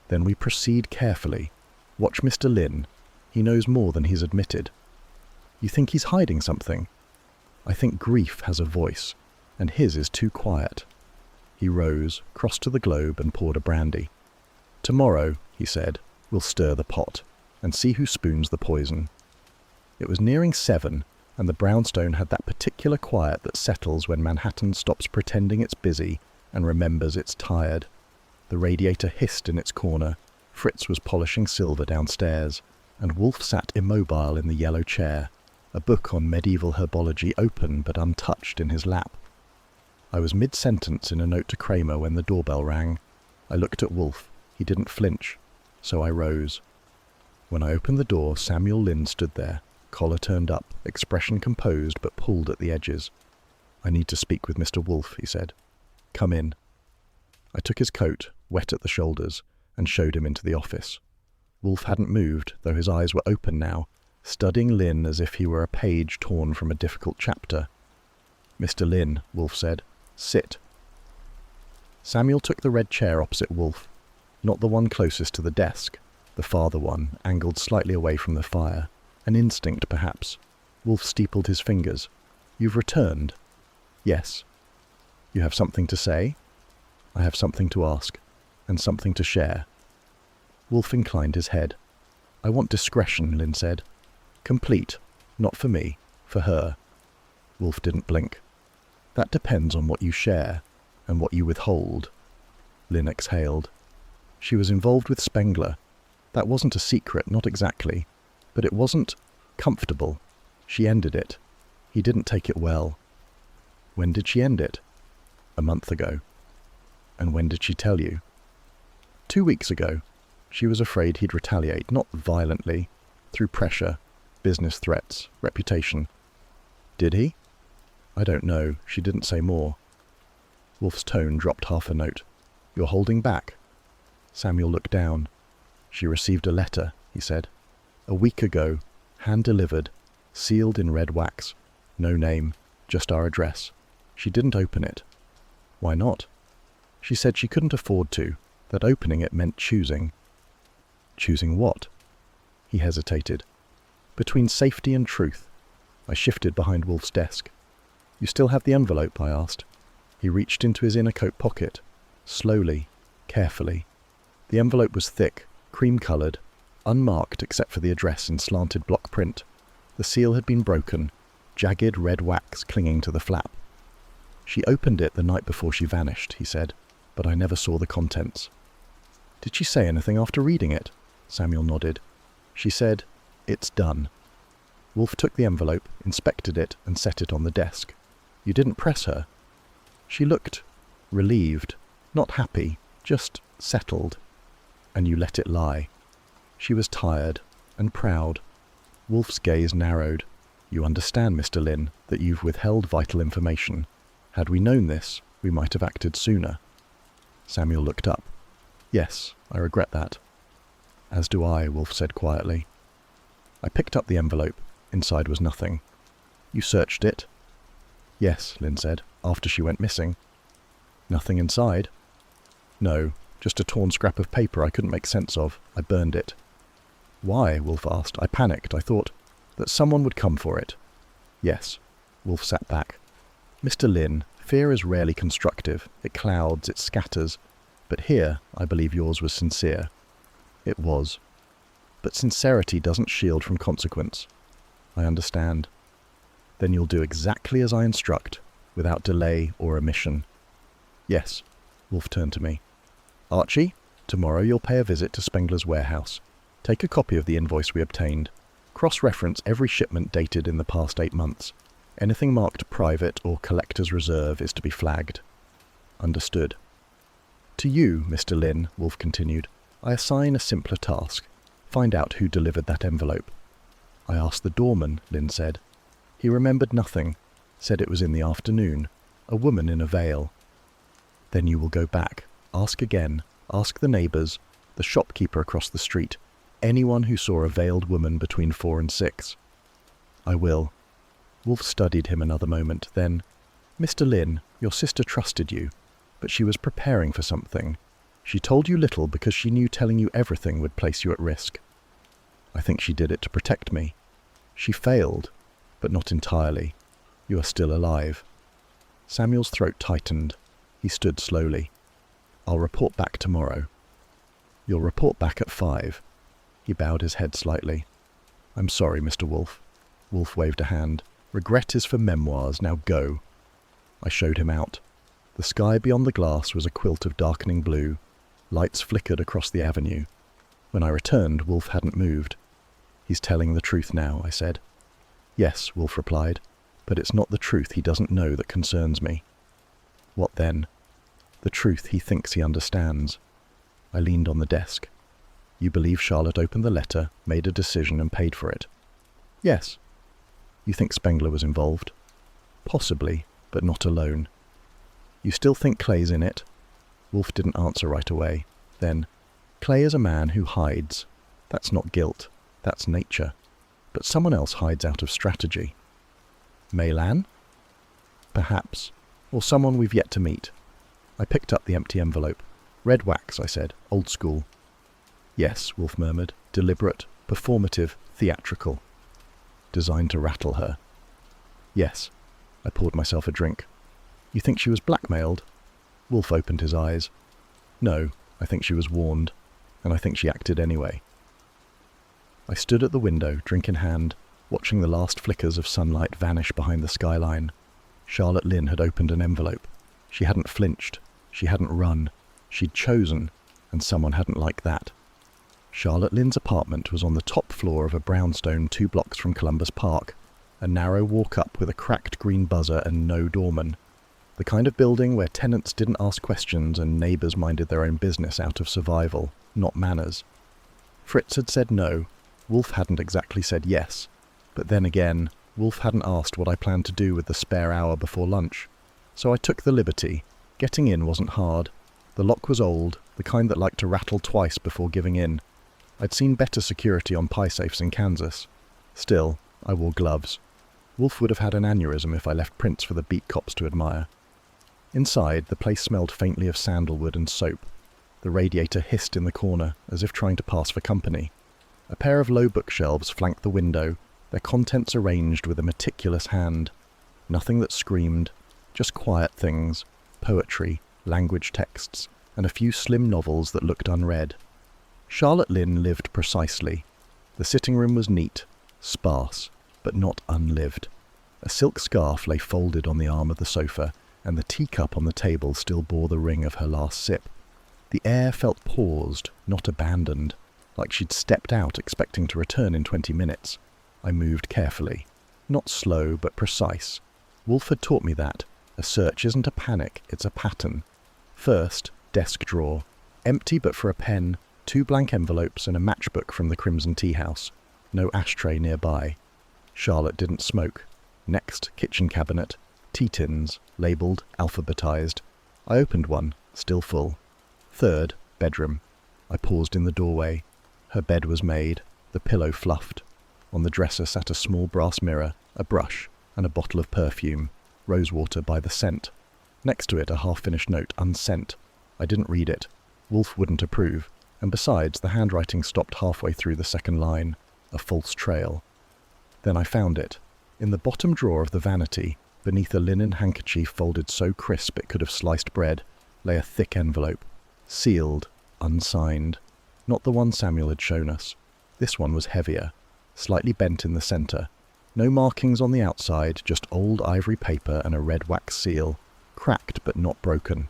"Then we proceed carefully. Watch Mr. Lynn. He knows more than he's admitted." "You think he's hiding something?" "I think grief has a voice, and his is too quiet." He rose, crossed to the globe, and poured a brandy. "Tomorrow," he said, "we'll stir the pot, and see who spoons the poison." It was nearing 7, and the brownstone had that particular quiet that settles when Manhattan stops pretending it's busy and remembers it's tired. The radiator hissed in its corner, Fritz was polishing silver downstairs, and Wolfe sat immobile in the yellow chair, a book on medieval herbology open but untouched in his lap. I was mid-sentence in a note to Kramer when the doorbell rang. I looked at Wolfe. He didn't flinch, so I rose. When I opened the door, Samuel Lynn stood there, collar turned up, expression composed but pulled at the edges. "I need to speak with Mr. Wolfe," he said. "Come in." I took his coat, wet at the shoulders, and showed him into the office. Wolfe hadn't moved, though his eyes were open now, studying Lynn as if he were a page torn from a difficult chapter. "Mr. Lynn," Wolfe said, "sit." Samuel took the red chair opposite Wolfe, not the one closest to the desk, the farther one, angled slightly away from the fire. An instinct, perhaps. Wolfe steepled his fingers. "You've returned?" "Yes." "You have something to say?" "I have something to ask, and something to share." Wolfe inclined his head. "I want discretion," Lynn said. "Complete. Not for me. For her." Wolfe didn't blink. "That depends on what you share, and what you withhold." Lynn exhaled. "She was involved with Spengler. That wasn't a secret, not exactly. But it wasn't comfortable. She ended it. He didn't take it well." "When did she end it?" "A month ago." "And when did she tell you?" 2 weeks ago. She was afraid he'd retaliate, not violently, through pressure, business threats, reputation." "Did he?" "I don't know. She didn't say more." Wolfe's tone dropped half a note. "You're holding back?" Samuel looked down. "She received a letter," he said. "A week ago, hand-delivered, sealed in red wax. No name, just our address. She didn't open it." "Why not?" "She said she couldn't afford to, that opening it meant choosing." "Choosing what?" He hesitated. "Between safety and truth." I shifted behind Wolfe's desk. "You still have the envelope?" I asked. He reached into his inner coat pocket, slowly, carefully. The envelope was thick, cream-coloured, unmarked except for the address in slanted block print. The seal had been broken, jagged red wax clinging to the flap. "She opened it the night before she vanished," he said, "but I never saw the contents." "Did she say anything after reading it?" Samuel nodded. "She said, 'It's done.'" Wolfe took the envelope, inspected it, and set it on the desk. "You didn't press her?" She looked relieved, not happy, just settled. "And you let it lie." She was tired and proud. Wolfe's gaze narrowed. "You understand, Mr. Lynn, that you've withheld vital information. Had we known this, we might have acted sooner." Samuel looked up. "Yes, I regret that." "As do I," Wolfe said quietly. I picked up the envelope. Inside was nothing. "You searched it?" "Yes," Lynn said, "after she went missing." "Nothing inside?" "No, just a torn scrap of paper I couldn't make sense of. I burned it." "Why?" Wolfe asked. I panicked. I thought that someone would come for it. "Yes." Wolfe sat back. "Mr. Lynn, fear is rarely constructive. It clouds, it scatters. But here, I believe yours was sincere." "It was." "But sincerity doesn't shield from consequence." "I understand." "Then you'll do exactly as I instruct, without delay or omission." "Yes." Wolfe turned to me. "Archie, tomorrow you'll pay a visit to Spengler's warehouse. Take a copy of the invoice we obtained. Cross-reference every shipment dated in the past 8 months. Anything marked private or collector's reserve is to be flagged." "Understood." "To you, Mr. Lynn," Wolfe continued, "I assign a simpler task. Find out who delivered that envelope." "I asked the doorman," Lynn said. "He remembered nothing. Said it was in the afternoon. A woman in a veil." "Then you will go back. Ask again. Ask the neighbours, the shopkeeper across the street, anyone who saw a veiled woman between 4 and 6. "I will." Wolfe studied him another moment, then, "Mr. Lynn, your sister trusted you, but she was preparing for something. She told you little because she knew telling you everything would place you at risk. I think she did it to protect me. She failed, but not entirely. You are still alive." Samuel's throat tightened. He stood slowly. "I'll report back tomorrow." "You'll report back at 5. He bowed his head slightly. "I'm sorry, Mr. Wolfe." Wolfe waved a hand. Regret is for memoirs, now go. I showed him out. The sky beyond the glass was a quilt of darkening blue. Lights flickered across the avenue. When I returned, Wolfe hadn't moved. He's telling the truth now, I said. Yes, Wolfe replied, but it's not the truth he doesn't know that concerns me. What then? The truth he thinks he understands. I leaned on the desk. You believe Charlotte opened the letter, made a decision and paid for it? Yes. You think Spengler was involved? Possibly, but not alone. You still think Clay's in it? Wolfe didn't answer right away. Then, Clay is a man who hides. That's not guilt. That's nature. But someone else hides out of strategy. Maylan? Perhaps. Or someone we've yet to meet. I picked up the empty envelope. Red wax, I said. Old school. Yes, Wolfe murmured. Deliberate, performative, theatrical. Designed to rattle her. Yes. I poured myself a drink. You think she was blackmailed? Wolfe opened his eyes. No, I think she was warned, and I think she acted anyway. I stood at the window, drink in hand, watching the last flickers of sunlight vanish behind the skyline. Charlotte Lynn had opened an envelope. She hadn't flinched. She hadn't run. She'd chosen, and someone hadn't liked that. Charlotte Lynn's apartment was on the top floor of a brownstone 2 blocks from Columbus Park, a narrow walk-up with a cracked green buzzer and no doorman. The kind of building where tenants didn't ask questions and neighbours minded their own business out of survival, not manners. Fritz had said no. Wolfe hadn't exactly said yes. But then again, Wolfe hadn't asked what I planned to do with the spare hour before lunch. So I took the liberty. Getting in wasn't hard. The lock was old, the kind that liked to rattle twice before giving in. I'd seen better security on pie safes in Kansas. Still, I wore gloves. Wolfe would have had an aneurysm if I left prints for the beat cops to admire. Inside, the place smelled faintly of sandalwood and soap. The radiator hissed in the corner, as if trying to pass for company. A pair of low bookshelves flanked the window, their contents arranged with a meticulous hand. Nothing that screamed, just quiet things, poetry, language texts, and a few slim novels that looked unread. Charlotte Lynn lived precisely. The sitting room was neat, sparse, but not unlived. A silk scarf lay folded on the arm of the sofa, and the teacup on the table still bore the ring of her last sip. The air felt paused, not abandoned, like she'd stepped out expecting to return in 20 minutes. I moved carefully. Not slow, but precise. Wolfe had taught me that. A search isn't a panic, it's a pattern. First, desk drawer. Empty but for a pen, 2 blank envelopes and a matchbook from the Crimson Teahouse. No ashtray nearby. Charlotte didn't smoke. Next, kitchen cabinet. Tea tins, labelled, alphabetized. I opened one, still full. Third, bedroom. I paused in the doorway. Her bed was made, the pillow fluffed. On the dresser sat a small brass mirror, a brush, and a bottle of perfume, rosewater by the scent. Next to it a half-finished note, unsent. I didn't read it. Wolfe wouldn't approve, and besides, the handwriting stopped halfway through the second line. A false trail. Then I found it. In the bottom drawer of the vanity, beneath a linen handkerchief folded so crisp it could have sliced bread, lay a thick envelope. Sealed, unsigned. Not the one Samuel had shown us. This one was heavier, slightly bent in the centre. No markings on the outside, just old ivory paper and a red wax seal, cracked but not broken.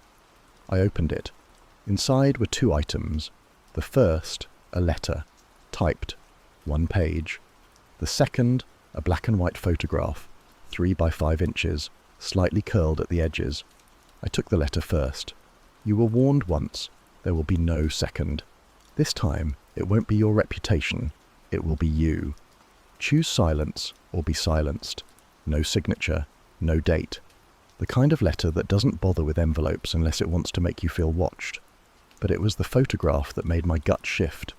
I opened it. Inside were 2 items. The first, a letter, typed, 1 page. The second, a black and white photograph, 3 by 5 inches, slightly curled at the edges. I took the letter first. You were warned once. There will be no second. This time, it won't be your reputation. It will be you. Choose silence or be silenced. No signature, no date. The kind of letter that doesn't bother with envelopes unless it wants to make you feel watched. But it was the photograph that made my gut shift.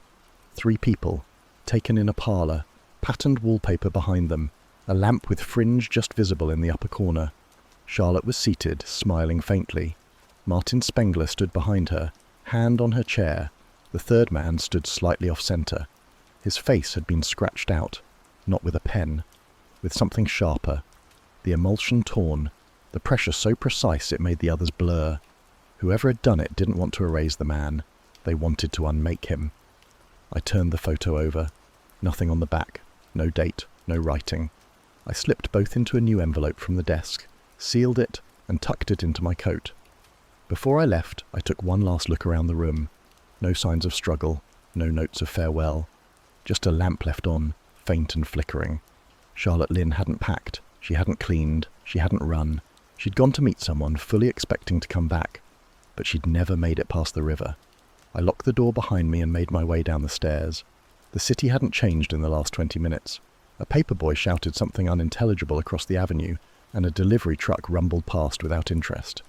3 people, taken in a parlour, patterned wallpaper behind them, a lamp with fringe just visible in the upper corner. Charlotte was seated, smiling faintly. Martin Spengler stood behind her, hand on her chair. The third man stood slightly off-centre. His face had been scratched out, not with a pen, with something sharper. The emulsion torn, the pressure so precise it made the others blur. Whoever had done it didn't want to erase the man. They wanted to unmake him. I turned the photo over. Nothing on the back. No date. No writing. I slipped both into a new envelope from the desk, sealed it, and tucked it into my coat. Before I left, I took one last look around the room. No signs of struggle, no notes of farewell. Just a lamp left on, faint and flickering. Charlotte Lynn hadn't packed, she hadn't cleaned, she hadn't run. She'd gone to meet someone, fully expecting to come back, but she'd never made it past the river. I locked the door behind me and made my way down the stairs. The city hadn't changed in the last 20 minutes. A paperboy shouted something unintelligible across the avenue, and a delivery truck rumbled past without interest.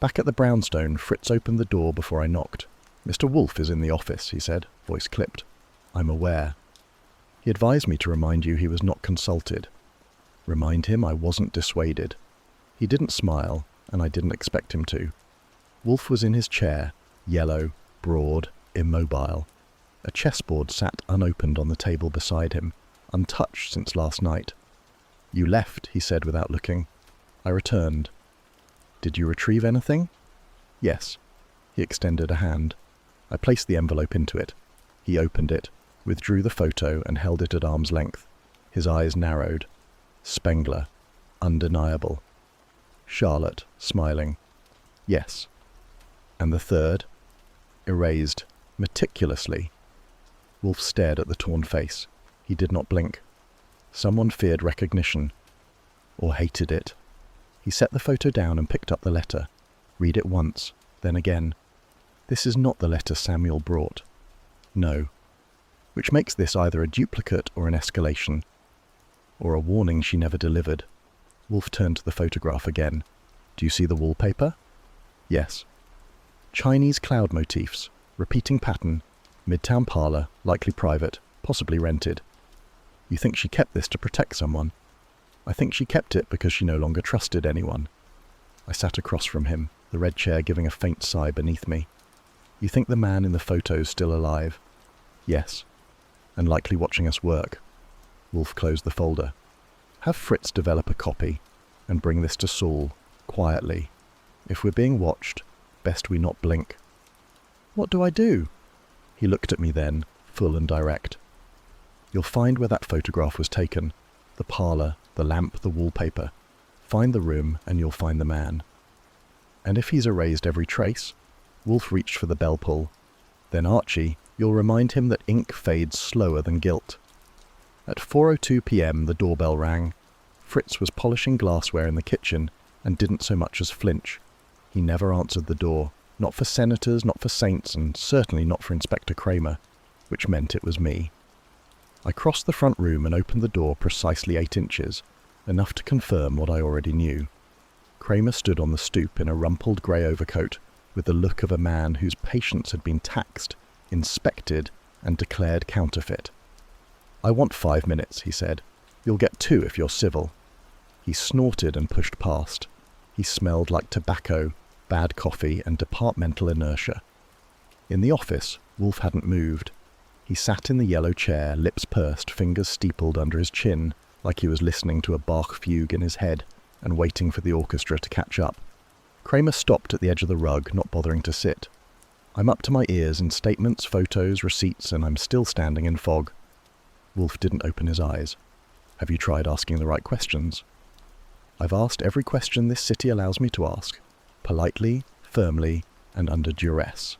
Back at the brownstone, Fritz opened the door before I knocked. "Mr. Wolfe is in the office," he said, voice clipped. "I'm aware." He advised me to remind you he was not consulted. Remind him I wasn't dissuaded. He didn't smile, and I didn't expect him to. Wolfe was in his chair, yellow, broad, immobile. A chessboard sat unopened on the table beside him, untouched since last night. "You left," he said without looking. I returned. "Did you retrieve anything?" "Yes." He extended a hand. I placed the envelope into it. He opened it, withdrew the photo and held it at arm's length. His eyes narrowed. Spengler. Undeniable. Charlotte, smiling. "Yes." "And the third?" "Erased. Meticulously." Wolfe stared at the torn face. He did not blink. Someone feared recognition. Or hated it. He set the photo down and picked up the letter. Read it once, then again. This is not the letter Samuel brought. No. Which makes this either a duplicate or an escalation. Or a warning she never delivered. Wolfe turned to the photograph again. "Do you see the wallpaper?" "Yes." "Chinese cloud motifs. Repeating pattern. Midtown parlour, likely private, possibly rented. You think she kept this to protect someone?" "I think she kept it because she no longer trusted anyone." I sat across from him, the red chair giving a faint sigh beneath me. "You think the man in the photo's still alive?" "Yes. And likely watching us work." Wolfe closed the folder. "Have Fritz develop a copy, and bring this to Saul, quietly. If we're being watched, best we not blink." "What do I do?" He looked at me then, full and direct. "You'll find where that photograph was taken. The parlour, the lamp, the wallpaper. Find the room, and you'll find the man. And if he's erased every trace," Wolfe reached for the bell pull, "then Archie, you'll remind him that ink fades slower than guilt." At 4:02 p.m. the doorbell rang. Fritz was polishing glassware in the kitchen and didn't so much as flinch. He never answered the door, not for senators, not for saints, and certainly not for Inspector Kramer, which meant it was me. I crossed the front room and opened the door precisely 8 inches, enough to confirm what I already knew. Kramer stood on the stoop in a rumpled grey overcoat, with the look of a man whose patience had been taxed, inspected, and declared counterfeit. "I want 5 minutes," he said. "You'll get 2 if you're civil." He snorted and pushed past. He smelled like tobacco, bad coffee, and departmental inertia. In the office, Wolfe hadn't moved. He sat in the yellow chair, lips pursed, fingers steepled under his chin, like he was listening to a Bach fugue in his head and waiting for the orchestra to catch up. Kramer stopped at the edge of the rug, not bothering to sit. I'm up to my ears in statements, photos, receipts, and I'm still standing in fog. Wolfe didn't open his eyes. "Have you tried asking the right questions?" "I've asked every question this city allows me to ask. Politely, firmly, and under duress."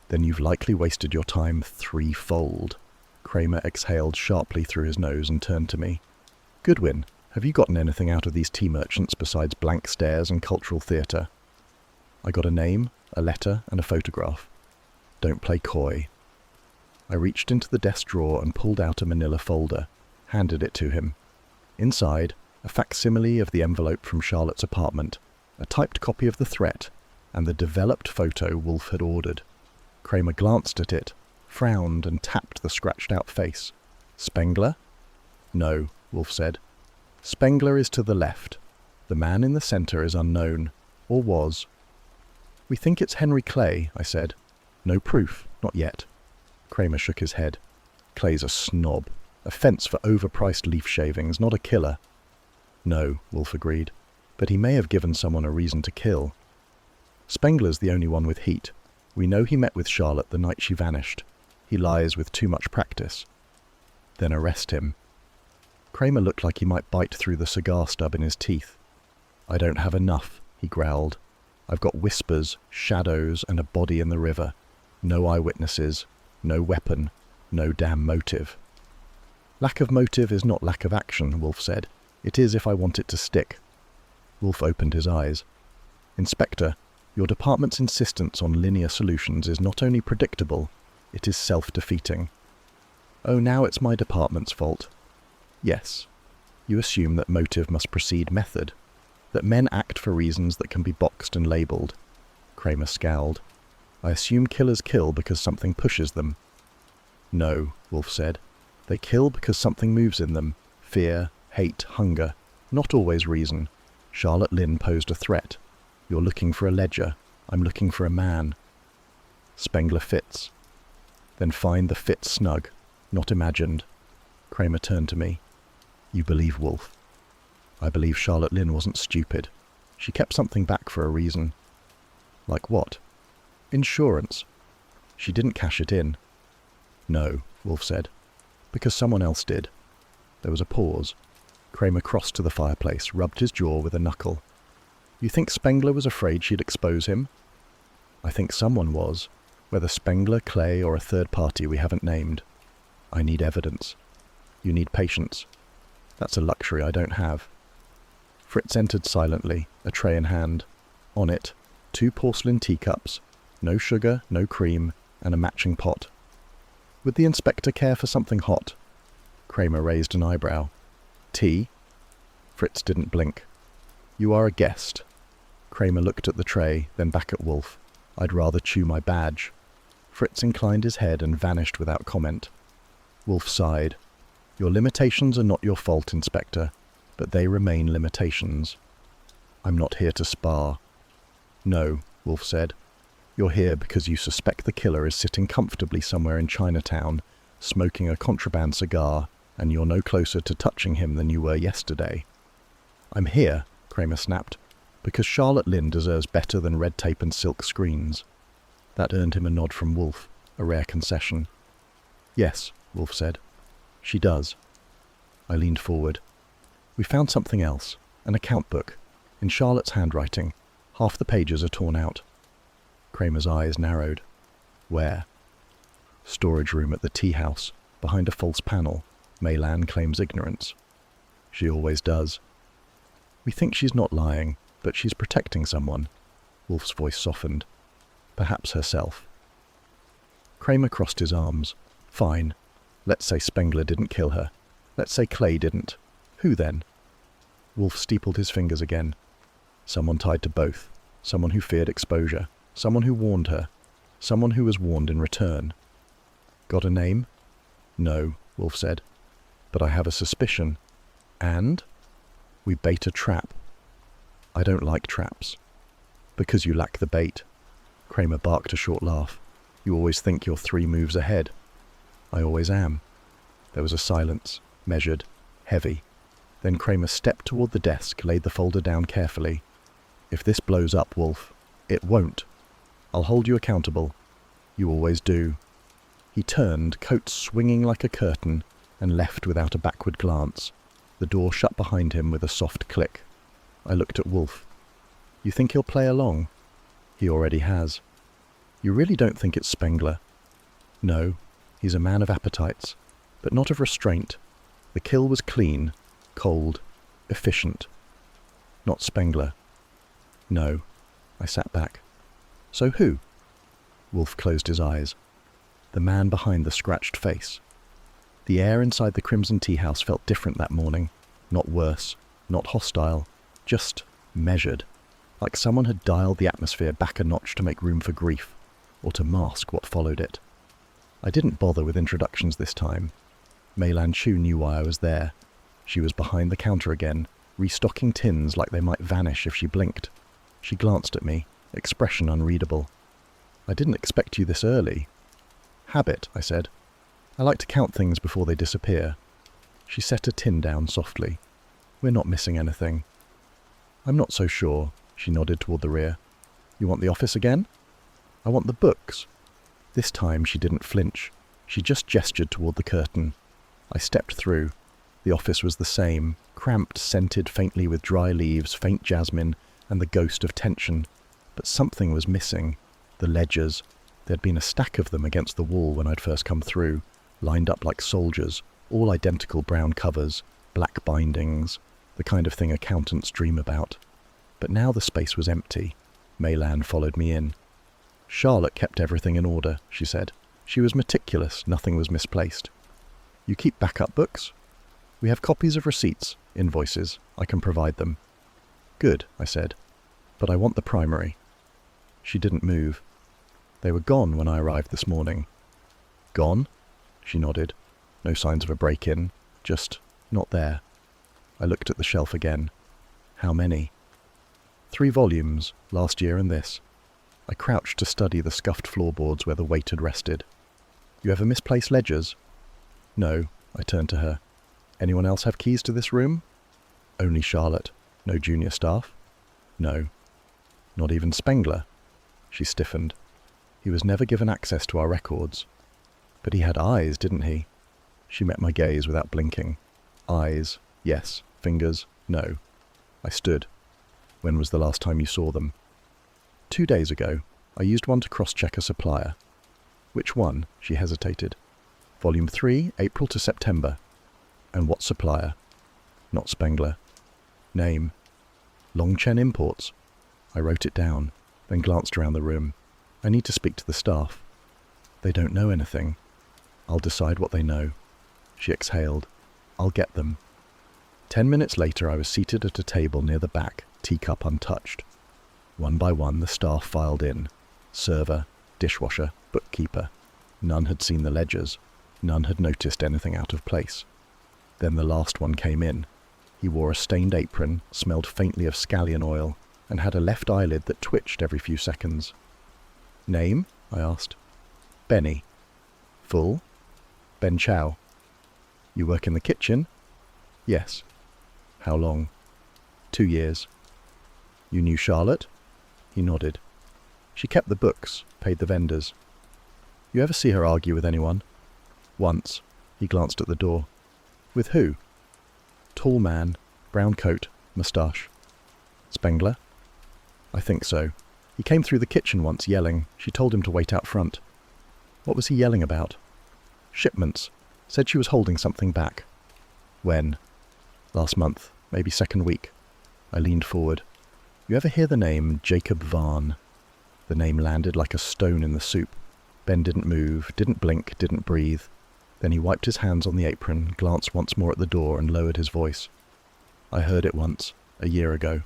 "Then you've likely wasted your time 3-fold. Kramer exhaled sharply through his nose and turned to me. "Goodwin, have you gotten anything out of these tea merchants besides blank stares and cultural theatre?" I got a name, a letter, and a photograph. "Don't play coy." I reached into the desk drawer and pulled out a manila folder, handed it to him. Inside, a facsimile of the envelope from Charlotte's apartment, a typed copy of the threat, and the developed photo Wolfe had ordered. Kramer glanced at it, frowned, and tapped the scratched-out face. "Spengler?" "No," Wolfe said. "Spengler is to the left. The man in the centre is unknown, or was." "We think it's Henry Clay," I said. "No proof, not yet." Kramer shook his head. "Clay's a snob. A fence for overpriced leaf shavings, not a killer." "No," Wolfe agreed. "But he may have given someone a reason to kill. Spengler's the only one with heat. We know he met with Charlotte the night she vanished. He lies with too much practice." "Then arrest him." Kramer looked like he might bite through the cigar stub in his teeth. "I don't have enough," he growled. "I've got whispers, shadows, and a body in the river. No eyewitnesses, no weapon, no damn motive." "Lack of motive is not lack of action," Wolfe said. "It is if I want it to stick." Wolfe opened his eyes. "Inspector, your department's insistence on linear solutions is not only predictable, it is self-defeating." "Oh, now it's my department's fault." "Yes. You assume that motive must precede method, that men act for reasons that can be boxed and labelled." Kramer scowled. "I assume killers kill because something pushes them." "No," Wolfe said. "They kill because something moves in them. Fear, hate, hunger. Not always reason. Charlotte Lynn posed a threat. You're looking for a ledger. I'm looking for a man." "Spengler fits." "Then find the fit snug, not imagined." Kramer turned to me. "You believe Wolfe?" "I believe Charlotte Lynn wasn't stupid. She kept something back for a reason." "Like what?" "Insurance. She didn't cash it in." "No," Wolfe said. "Because someone else did." There was a pause. Kramer crossed to the fireplace, rubbed his jaw with a knuckle. "You think Spengler was afraid she'd expose him?" "I think someone was. Whether Spengler, Clay, or a third party we haven't named. I need evidence." "You need patience." "That's a luxury I don't have." Fritz entered silently, a tray in hand. On it, 2 porcelain teacups, no sugar, no cream, and a matching pot. "Would the inspector care for something hot?" Kramer raised an eyebrow. "Tea?" Fritz didn't blink. "You are a guest." Kramer looked at the tray, then back at Wolfe. "I'd rather chew my badge." Fritz inclined his head and vanished without comment. Wolfe sighed. "Your limitations are not your fault, Inspector, but they remain limitations." "I'm not here to spar." "No," Wolfe said. "You're here because you suspect the killer is sitting comfortably somewhere in Chinatown, smoking a contraband cigar, and you're no closer to touching him than you were yesterday." "I'm here," Kramer snapped, "because Charlotte Lynn deserves better than red tape and silk screens." That earned him a nod from Wolfe, a rare concession. "Yes," Wolfe said. "She does." I leaned forward. "We found something else, an account book, in Charlotte's handwriting. Half the pages are torn out." Kramer's eyes narrowed. "Where?" "Storage room at the Teahouse, behind a false panel. Maylan claims ignorance." "She always does." "We think she's not lying, but she's protecting someone." Wolfe's voice softened. "Perhaps herself." Kramer crossed his arms. "Fine. Let's say Spengler didn't kill her. Let's say Clay didn't. Who then?" Wolfe steepled his fingers again. "Someone tied to both. Someone who feared exposure. Someone who warned her. Someone who was warned in return." "Got a name?" "No," Wolfe said. "But I have a suspicion." "And?" "We bait a trap." "I don't like traps." "Because you lack the bait." Kramer barked a short laugh. "You always think you're 3 moves ahead." "I always am." There was a silence, measured, heavy. Then Kramer stepped toward the desk, laid the folder down carefully. "If this blows up, Wolfe—" "It won't. I'll hold you accountable." "You always do." He turned, coat swinging like a curtain, and left without a backward glance. The door shut behind him with a soft click. I looked at Wolfe. "You think he'll play along?" "He already has." "You really don't think it's Spengler?" "No. He's a man of appetites, but not of restraint. The kill was clean, cold, efficient." "Not Spengler?" "No." I sat back. "So who?" Wolfe closed his eyes. "The man behind the scratched face." The air inside the Crimson Teahouse felt different that morning. Not worse, not hostile, just measured. Like someone had dialed the atmosphere back a notch to make room for grief, or to mask what followed it. I didn't bother with introductions this time. Maylan Chu knew why I was there. She was behind the counter again, restocking tins like they might vanish if she blinked. She glanced at me, expression unreadable. "I didn't expect you this early." "Habit," I said. "I like to count things before they disappear." She set a tin down softly. "We're not missing anything." "I'm not so sure," she nodded toward the rear. "You want the office again?" "I want the books." This time she didn't flinch. She just gestured toward the curtain. I stepped through. The office was the same, cramped, scented faintly with dry leaves, faint jasmine, and the ghost of tension. But something was missing. The ledgers. There'd been a stack of them against the wall when I'd first come through, lined up like soldiers, all identical brown covers, black bindings, the kind of thing accountants dream about. But now the space was empty. Maylan followed me in. Charlotte kept everything in order, she said. She was meticulous, nothing was misplaced. You keep backup books? We have copies of receipts, invoices. I can provide them. Good, I said. But I want the primary. She didn't move. They were gone when I arrived this morning. Gone? She nodded. No signs of a break-in. Just not there. I looked at the shelf again. How many? 3 volumes, last year and this. I crouched to study the scuffed floorboards where the weight had rested. You ever misplace ledgers? No, I turned to her. Anyone else have keys to this room? Only Charlotte. No junior staff? No. Not even Spengler? She stiffened. He was never given access to our records. But he had eyes, didn't he? She met my gaze without blinking. Eyes, yes. Fingers, no. I stood. When was the last time you saw them? 2 days ago. I used one to cross-check a supplier. Which one? She hesitated. Volume 3, April to September. And what supplier? Not Spengler. Name? Longchen Imports. I wrote it down, then glanced around the room. I need to speak to the staff. They don't know anything. I'll decide what they know. She exhaled. I'll get them. 10 minutes later I was seated at a table near the back, teacup untouched. One by one the staff filed in. Server, dishwasher, bookkeeper. None had seen the ledgers. None had noticed anything out of place. Then the last one came in. He wore a stained apron, smelled faintly of scallion oil, and had a left eyelid that twitched every few seconds. Name? I asked. Benny. Full? Ben Chow. You work in the kitchen? Yes. How long? 2 years. You knew Charlotte? He nodded. She kept the books, paid the vendors. You ever see her argue with anyone? Once. He glanced at the door. With who? Tall man, brown coat, moustache. Spengler? I think so. He came through the kitchen once yelling. She told him to wait out front. What was he yelling about? Shipments. Said she was holding something back. When? Last month, maybe second week. I leaned forward. You ever hear the name Jacob Varn? The name landed like a stone in the soup. Ben didn't move, didn't blink, didn't breathe. Then he wiped his hands on the apron, glanced once more at the door and lowered his voice. I heard it once, a year ago.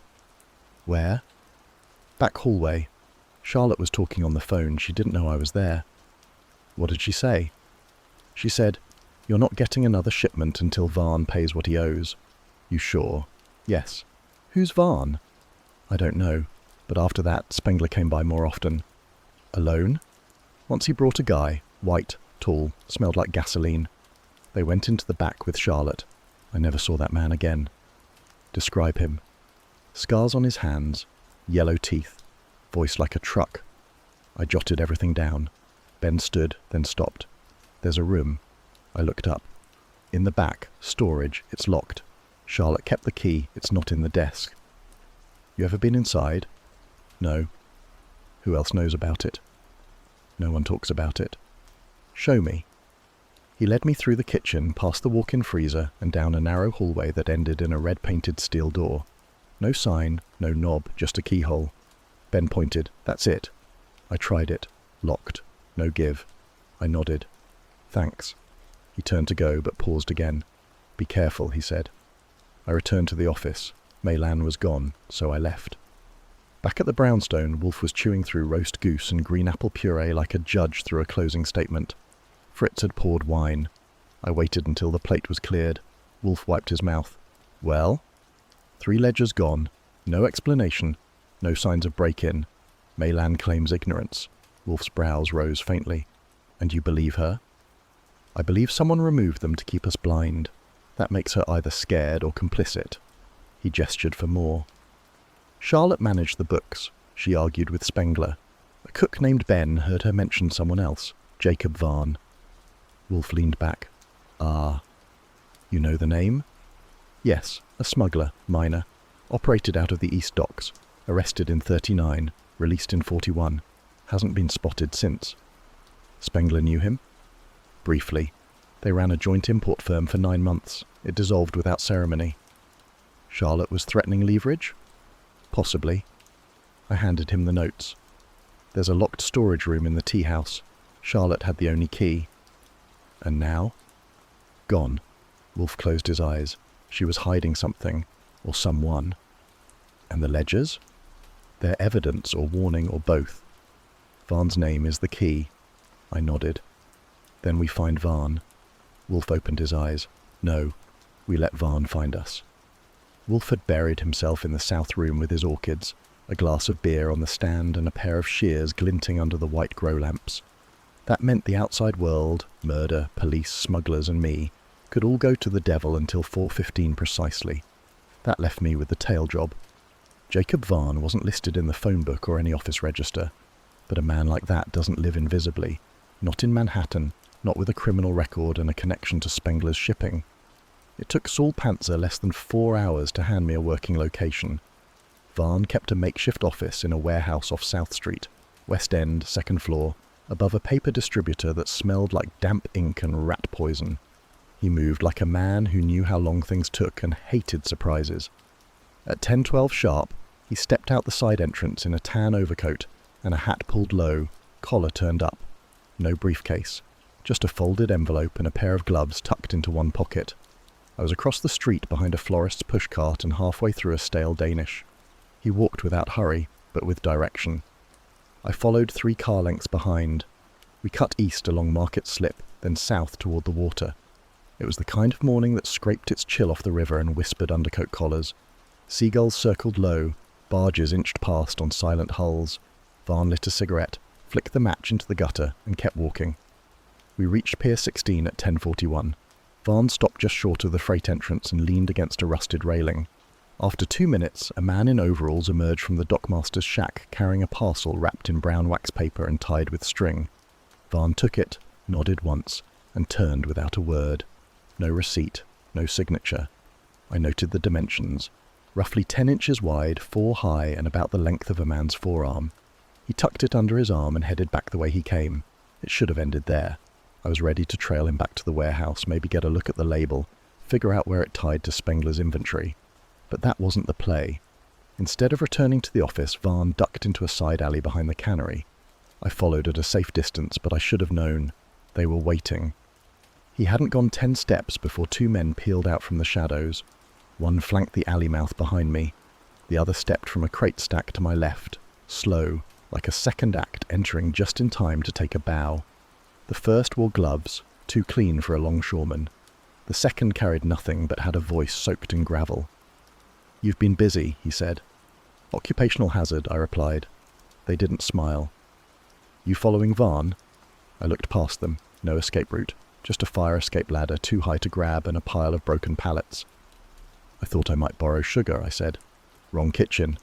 Where? Back hallway. Charlotte was talking on the phone. She didn't know I was there. What did she say? She said, "You're not getting another shipment until Varn pays what he owes." You sure? Yes. Who's Varn? I don't know, but after that Spengler came by more often. Alone? Once he brought a guy, white, tall, smelled like gasoline. They went into the back with Charlotte. I never saw that man again. Describe him. Scars on his hands, yellow teeth, voice like a truck. I jotted everything down. Ben stood, then stopped. There's a room. I looked up. In the back, storage, it's locked. Charlotte kept the key, it's not in the desk. You ever been inside? No. Who else knows about it? No one talks about it. Show me. He led me through the kitchen, past the walk-in freezer, and down a narrow hallway that ended in a red-painted steel door. No sign, no knob, just a keyhole. Ben pointed. That's it. I tried it. Locked. No give. I nodded. Thanks. He turned to go, but paused again. Be careful, he said. I returned to the office. Maylan was gone, so I left. Back at the brownstone, Wolfe was chewing through roast goose and green apple puree like a judge through a closing statement. Fritz had poured wine. I waited until the plate was cleared. Wolfe wiped his mouth. Well? 3 ledgers gone. No explanation. No signs of break-in. Maylan claims ignorance. Wolfe's brows rose faintly. And you believe her? I believe someone removed them to keep us blind. That makes her either scared or complicit. He gestured for more. Charlotte managed the books. She argued with Spengler. A cook named Ben heard her mention someone else, Jacob Varn. Wolfe leaned back. Ah. You know the name? Yes, a smuggler, minor. Operated out of the East Docks. Arrested in 39, released in 41. Hasn't been spotted since. Spengler knew him? Briefly. They ran a joint import firm for 9 months. It dissolved without ceremony. Charlotte was threatening leverage? Possibly. I handed him the notes. There's a locked storage room in the Teahouse. Charlotte had the only key. And now? Gone. Wolfe closed his eyes. She was hiding something, or someone. And the ledgers? They're evidence or warning or both. Varn's name is the key. I nodded. Then we find Varn. Wolfe opened his eyes. No, we let Varn find us. Wolfe had buried himself in the south room with his orchids, a glass of beer on the stand and a pair of shears glinting under the white grow lamps. That meant the outside world, murder, police, smugglers and me, could all go to the devil until 4:15 precisely. That left me with the tail job. Jacob Varn wasn't listed in the phone book or any office register, but a man like that doesn't live invisibly, not in Manhattan, not with a criminal record and a connection to Spengler's shipping. It took Saul Panzer less than 4 hours to hand me a working location. Varn kept a makeshift office in a warehouse off South Street, West End, 2nd floor, above a paper distributor that smelled like damp ink and rat poison. He moved like a man who knew how long things took and hated surprises. At 10:12 sharp, he stepped out the side entrance in a tan overcoat and a hat pulled low, collar turned up. No briefcase, just a folded envelope and a pair of gloves tucked into one pocket. I was across the street behind a florist's pushcart and halfway through a stale Danish. He walked without hurry, but with direction. I followed 3 car lengths behind. We cut east along Market Slip, then south toward the water. It was the kind of morning that scraped its chill off the river and whispered undercoat collars. Seagulls circled low, barges inched past on silent hulls. Varn lit a cigarette, flicked the match into the gutter, and kept walking. We reached Pier 16 at 10:41. Varn stopped just short of the freight entrance and leaned against a rusted railing. After 2 minutes, a man in overalls emerged from the dockmaster's shack carrying a parcel wrapped in brown wax paper and tied with string. Varn took it, nodded once, and turned without a word. No receipt, no signature. I noted the dimensions. Roughly 10 inches wide, 4 high, and about the length of a man's forearm. He tucked it under his arm and headed back the way he came. It should have ended there. I was ready to trail him back to the warehouse, maybe get a look at the label, figure out where it tied to Spengler's inventory. But that wasn't the play. Instead of returning to the office, Varn ducked into a side alley behind the cannery. I followed at a safe distance, but I should have known. They were waiting. He hadn't gone 10 steps before 2 men peeled out from the shadows. One flanked the alley mouth behind me. The other stepped from a crate stack to my left, slow, like a second act entering just in time to take a bow. The first wore gloves, too clean for a longshoreman. The second carried nothing but had a voice soaked in gravel. "You've been busy," he said. "Occupational hazard," I replied. They didn't smile. "You following Varn?" I looked past them. No escape route. Just a fire escape ladder too high to grab and a pile of broken pallets. "I thought I might borrow sugar," I said. "Wrong kitchen."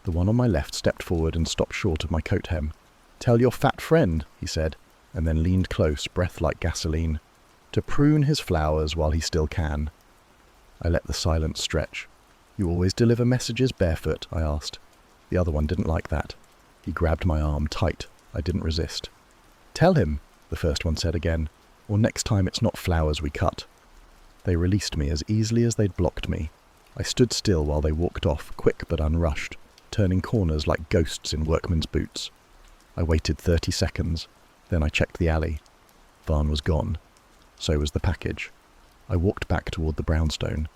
The one on my left stepped forward and stopped short of my coat hem. "Tell your fat friend," he said, and then leaned close, breath like gasoline, "to prune his flowers while he still can." I let the silence stretch. "You always deliver messages barefoot?" I asked. The other one didn't like that. He grabbed my arm tight. I didn't resist. "Tell him," the first one said again, "or next time it's not flowers we cut." They released me as easily as they'd blocked me. I stood still while they walked off, quick but unrushed, turning corners like ghosts in workmen's boots. I waited 30 seconds. Then I checked the alley. Varn was gone. So was the package. I walked back toward the brownstone.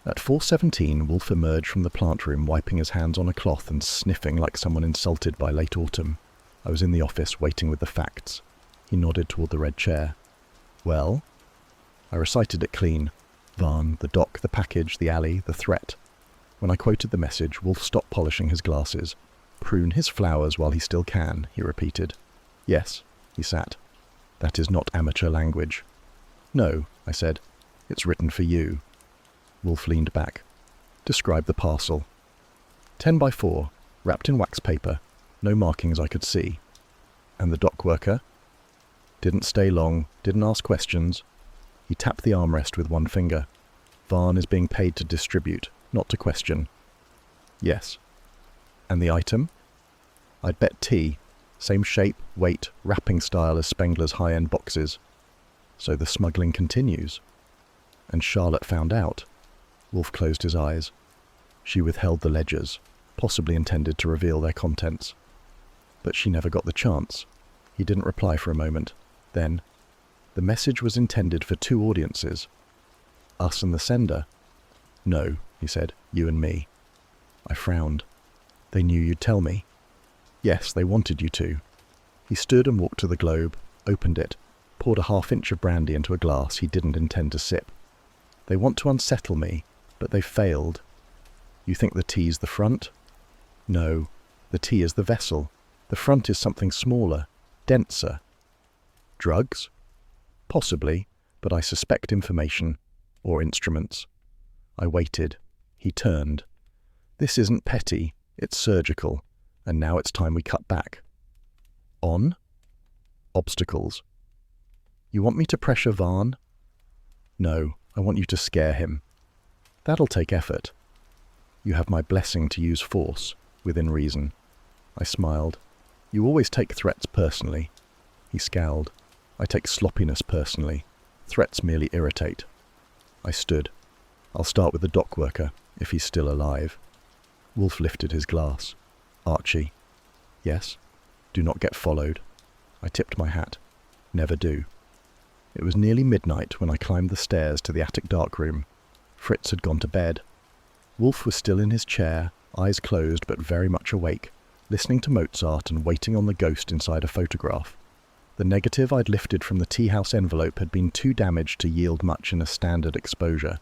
At 4:17, Wolfe emerged from the plant room, wiping his hands on a cloth and sniffing like someone insulted by late autumn. I was in the office, waiting with the facts. He nodded toward the red chair. "Well?" I recited it clean. Varn, the dock, the package, the alley, the threat. When I quoted the message, Wolfe stopped polishing his glasses. "Prune his flowers while he still can," he repeated. "Yes," he sat. "That is not amateur language." "No," I said. "It's written for you." Wolfe leaned back. "Describe the parcel." 10 by 4, wrapped in wax paper, no markings I could see. "And the dock worker?" "Didn't stay long, didn't ask questions." He tapped the armrest with one finger. Varn is being paid to distribute, not to question. Yes. And the item? I'd bet tea. Same shape, weight, wrapping style as Spengler's high-end boxes. So the smuggling continues. And Charlotte found out. Wolfe closed his eyes. She withheld the ledgers, possibly intended to reveal their contents. But she never got the chance. He didn't reply for a moment. Then, the message was intended for two audiences. Us and the sender. No, he said, you and me. I frowned. They knew you'd tell me. Yes, they wanted you to. He stood and walked to the globe, opened it, poured a half-inch of brandy into a glass he didn't intend to sip. They want to unsettle me, but they've failed. You think the tea's the front? No, the tea is the vessel. The front is something smaller, denser. Drugs? Possibly, but I suspect information, or instruments. I waited. He turned. This isn't petty, it's surgical, and now it's time we cut back. On? Obstacles. You want me to pressure Varn? No, I want you to scare him. That'll take effort. You have my blessing to use force, within reason. I smiled. You always take threats personally. He scowled. I take sloppiness personally. Threats merely irritate. I stood. I'll start with the dock worker, if he's still alive. Wolfe lifted his glass. Archie. Yes? Do not get followed. I tipped my hat. Never do. It was nearly midnight when I climbed the stairs to the attic darkroom. Fritz had gone to bed. Wolfe was still in his chair, eyes closed but very much awake, listening to Mozart and waiting on the ghost inside a photograph. The negative I'd lifted from the Teahouse envelope had been too damaged to yield much in a standard exposure.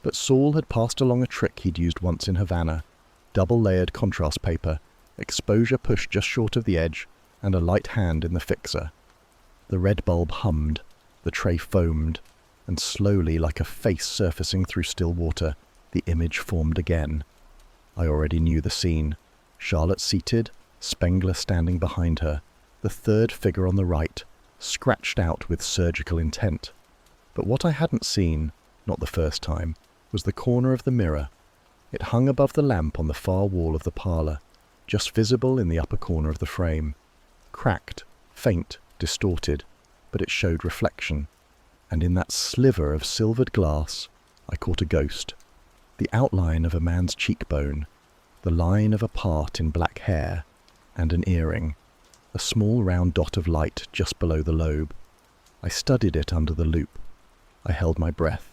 But Saul had passed along a trick he'd used once in Havana. Double-layered contrast paper, exposure pushed just short of the edge, and a light hand in the fixer. The red bulb hummed, the tray foamed, and slowly, like a face surfacing through still water, the image formed again. I already knew the scene. Charlotte seated, Spengler standing behind her, the third figure on the right, scratched out with surgical intent. But what I hadn't seen, not the first time, was the corner of the mirror. It hung above the lamp on the far wall of the parlour, just visible in the upper corner of the frame. Cracked, faint, distorted, but it showed reflection. And in that sliver of silvered glass, I caught a ghost. The outline of a man's cheekbone, the line of a part in black hair, and an earring, a small round dot of light just below the lobe. I studied it under the loupe. I held my breath.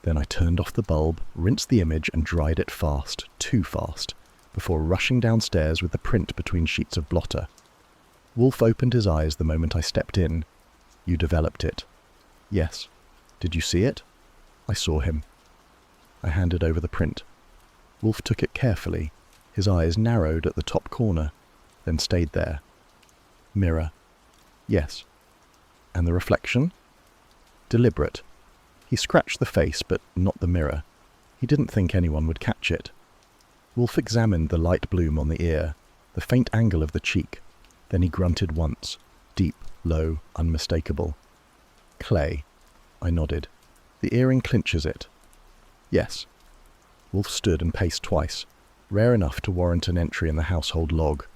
Then I turned off the bulb, rinsed the image and dried it fast, too fast, before rushing downstairs with the print between sheets of blotter. Wolfe opened his eyes the moment I stepped in. You developed it. Yes. Did you see it? I saw him. I handed over the print. Wolfe took it carefully. His eyes narrowed at the top corner, then stayed there. Mirror. Yes. And the reflection? Deliberate. He scratched the face, but not the mirror. He didn't think anyone would catch it. Wolfe examined the light bloom on the ear, the faint angle of the cheek. Then he grunted once, deep, low, unmistakable. Clay. I nodded. The earring clinches it. Yes. Wolfe stood and paced twice, rare enough to warrant an entry in the household log.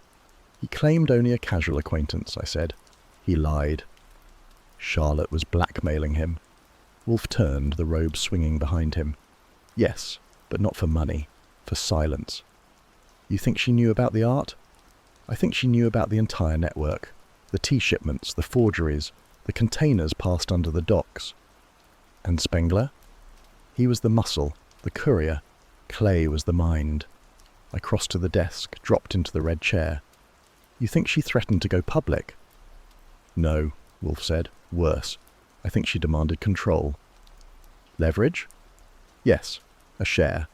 He claimed only a casual acquaintance, I said. He lied. Charlotte was blackmailing him. Wolfe turned, the robe swinging behind him. Yes, but not for money, for silence. You think she knew about the art? I think she knew about the entire network. The tea shipments, the forgeries, the containers passed under the docks. And Spengler? He was the muscle, the courier. Clay was the mind. I crossed to the desk, dropped into the red chair. You think she threatened to go public? No, Wolfe said. Worse. I think she demanded control. Leverage? Yes, a share.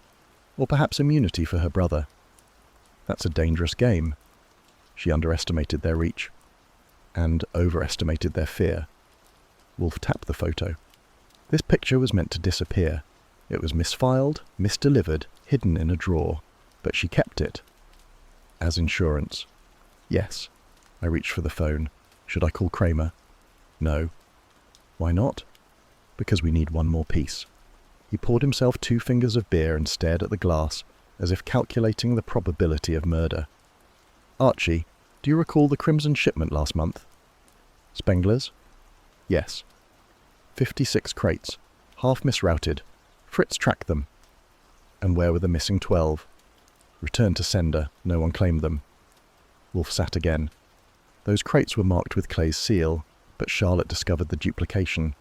Or perhaps immunity for her brother. That's a dangerous game. She underestimated their reach. And overestimated their fear. Wolfe tapped the photo. This picture was meant to disappear. It was misfiled, misdelivered, hidden in a drawer. But she kept it. As insurance. Yes. I reached for the phone. Should I call Kramer? No. Why not? Because we need one more piece. He poured himself 2 fingers of beer and stared at the glass, as if calculating the probability of murder. Archie, do you recall the Crimson shipment last month? Spengler's? Yes. 56 crates, half misrouted. Fritz tracked them. And where were the missing 12? Returned to sender, no one claimed them. Wolfe sat again. Those crates were marked with Clay's seal, but Charlotte discovered the duplication.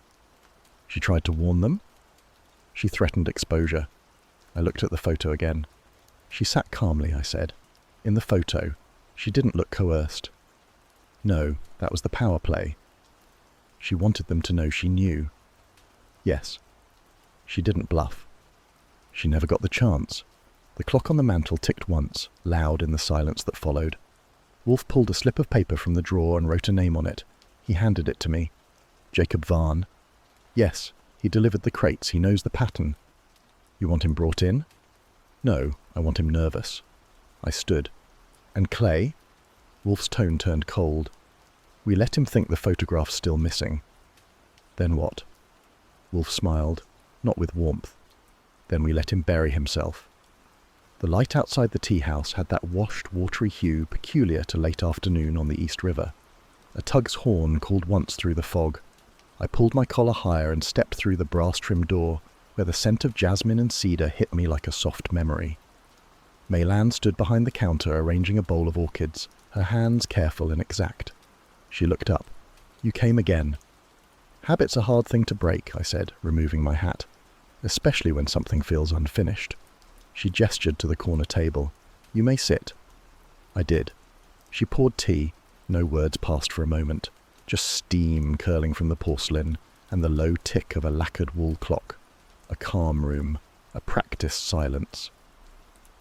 She tried to warn them? She threatened exposure. I looked at the photo again. She sat calmly, I said. In the photo, she didn't look coerced. No, that was the power play. She wanted them to know she knew. Yes. She didn't bluff. She never got the chance. The clock on the mantel ticked once, loud in the silence that followed. Wolfe pulled a slip of paper from the drawer and wrote a name on it. He handed it to me. Jacob Varn. Yes, he delivered the crates. He knows the pattern. You want him brought in? No, I want him nervous. I stood. And Clay? Wolfe's tone turned cold. We let him think the photograph's still missing. Then what? Wolfe smiled, not with warmth. Then we let him bury himself. The light outside the teahouse had that washed, watery hue peculiar to late afternoon on the East River. A tug's horn called once through the fog. I pulled my collar higher and stepped through the brass-trimmed door, where the scent of jasmine and cedar hit me like a soft memory. Maylan stood behind the counter arranging a bowl of orchids, her hands careful and exact. She looked up. You came again. Habit's a hard thing to break, I said, removing my hat, especially when something feels unfinished. She gestured to the corner table. You may sit. I did. She poured tea. No words passed for a moment. Just steam curling from the porcelain and the low tick of a lacquered wall clock. A calm room. A practiced silence.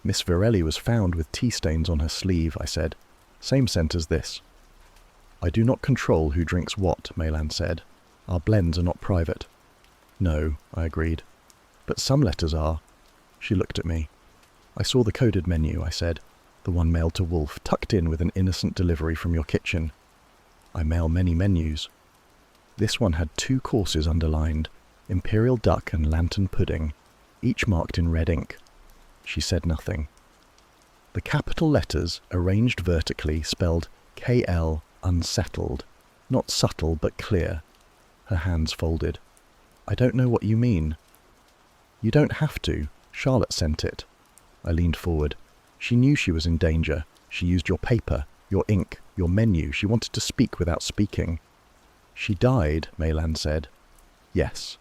Miss Virelli was found with tea stains on her sleeve, I said. Same scent as this. I do not control who drinks what, Maylan said. Our blends are not private. No, I agreed. But some letters are. She looked at me. I saw the coded menu, I said. The one mailed to Wolfe, tucked in with an innocent delivery from your kitchen. I mail many menus. This one had 2 courses underlined, imperial duck and lantern pudding, each marked in red ink. She said nothing. The capital letters, arranged vertically, spelled KL unsettled, not subtle but clear. Her hands folded. I don't know what you mean. You don't have to. Charlotte sent it. I leaned forward. She knew she was in danger. She used your paper, your ink, your menu. She wanted to speak without speaking. She died, Maylan said. Yes.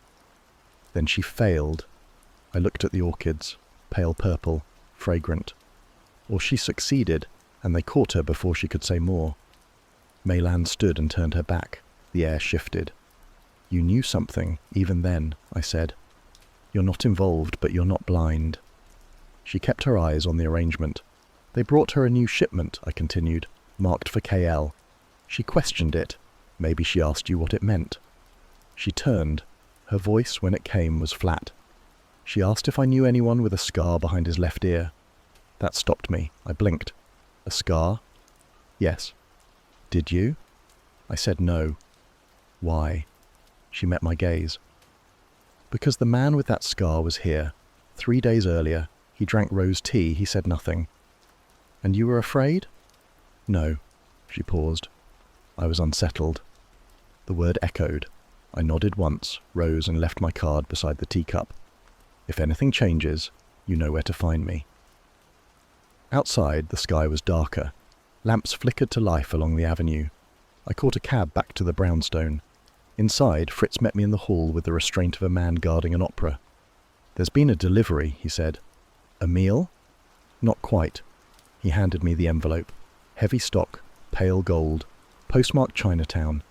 Then she failed. I looked at the orchids, pale purple, fragrant. Or she succeeded, and they caught her before she could say more. Maylan stood and turned her back. The air shifted. You knew something, even then, I said. You're not involved, but you're not blind. She kept her eyes on the arrangement. They brought her a new shipment, I continued, marked for KL. She questioned it. Maybe she asked you what it meant. She turned. Her voice, when it came, was flat. She asked if I knew anyone with a scar behind his left ear. That stopped me. I blinked. A scar? Yes. Did you? I said no. Why? She met my gaze. Because the man with that scar was here. 3 days earlier. He drank rose tea. He said nothing. And you were afraid? No. She paused. I was unsettled. The word echoed. I nodded once, rose and left my card beside the teacup. If anything changes, you know where to find me. Outside, the sky was darker. Lamps flickered to life along the avenue. I caught a cab back to the brownstone. Inside, Fritz met me in the hall with the restraint of a man guarding an opera. There's been a delivery, he said. A meal? Not quite. He handed me the envelope. Heavy stock, pale gold, postmarked Chinatown.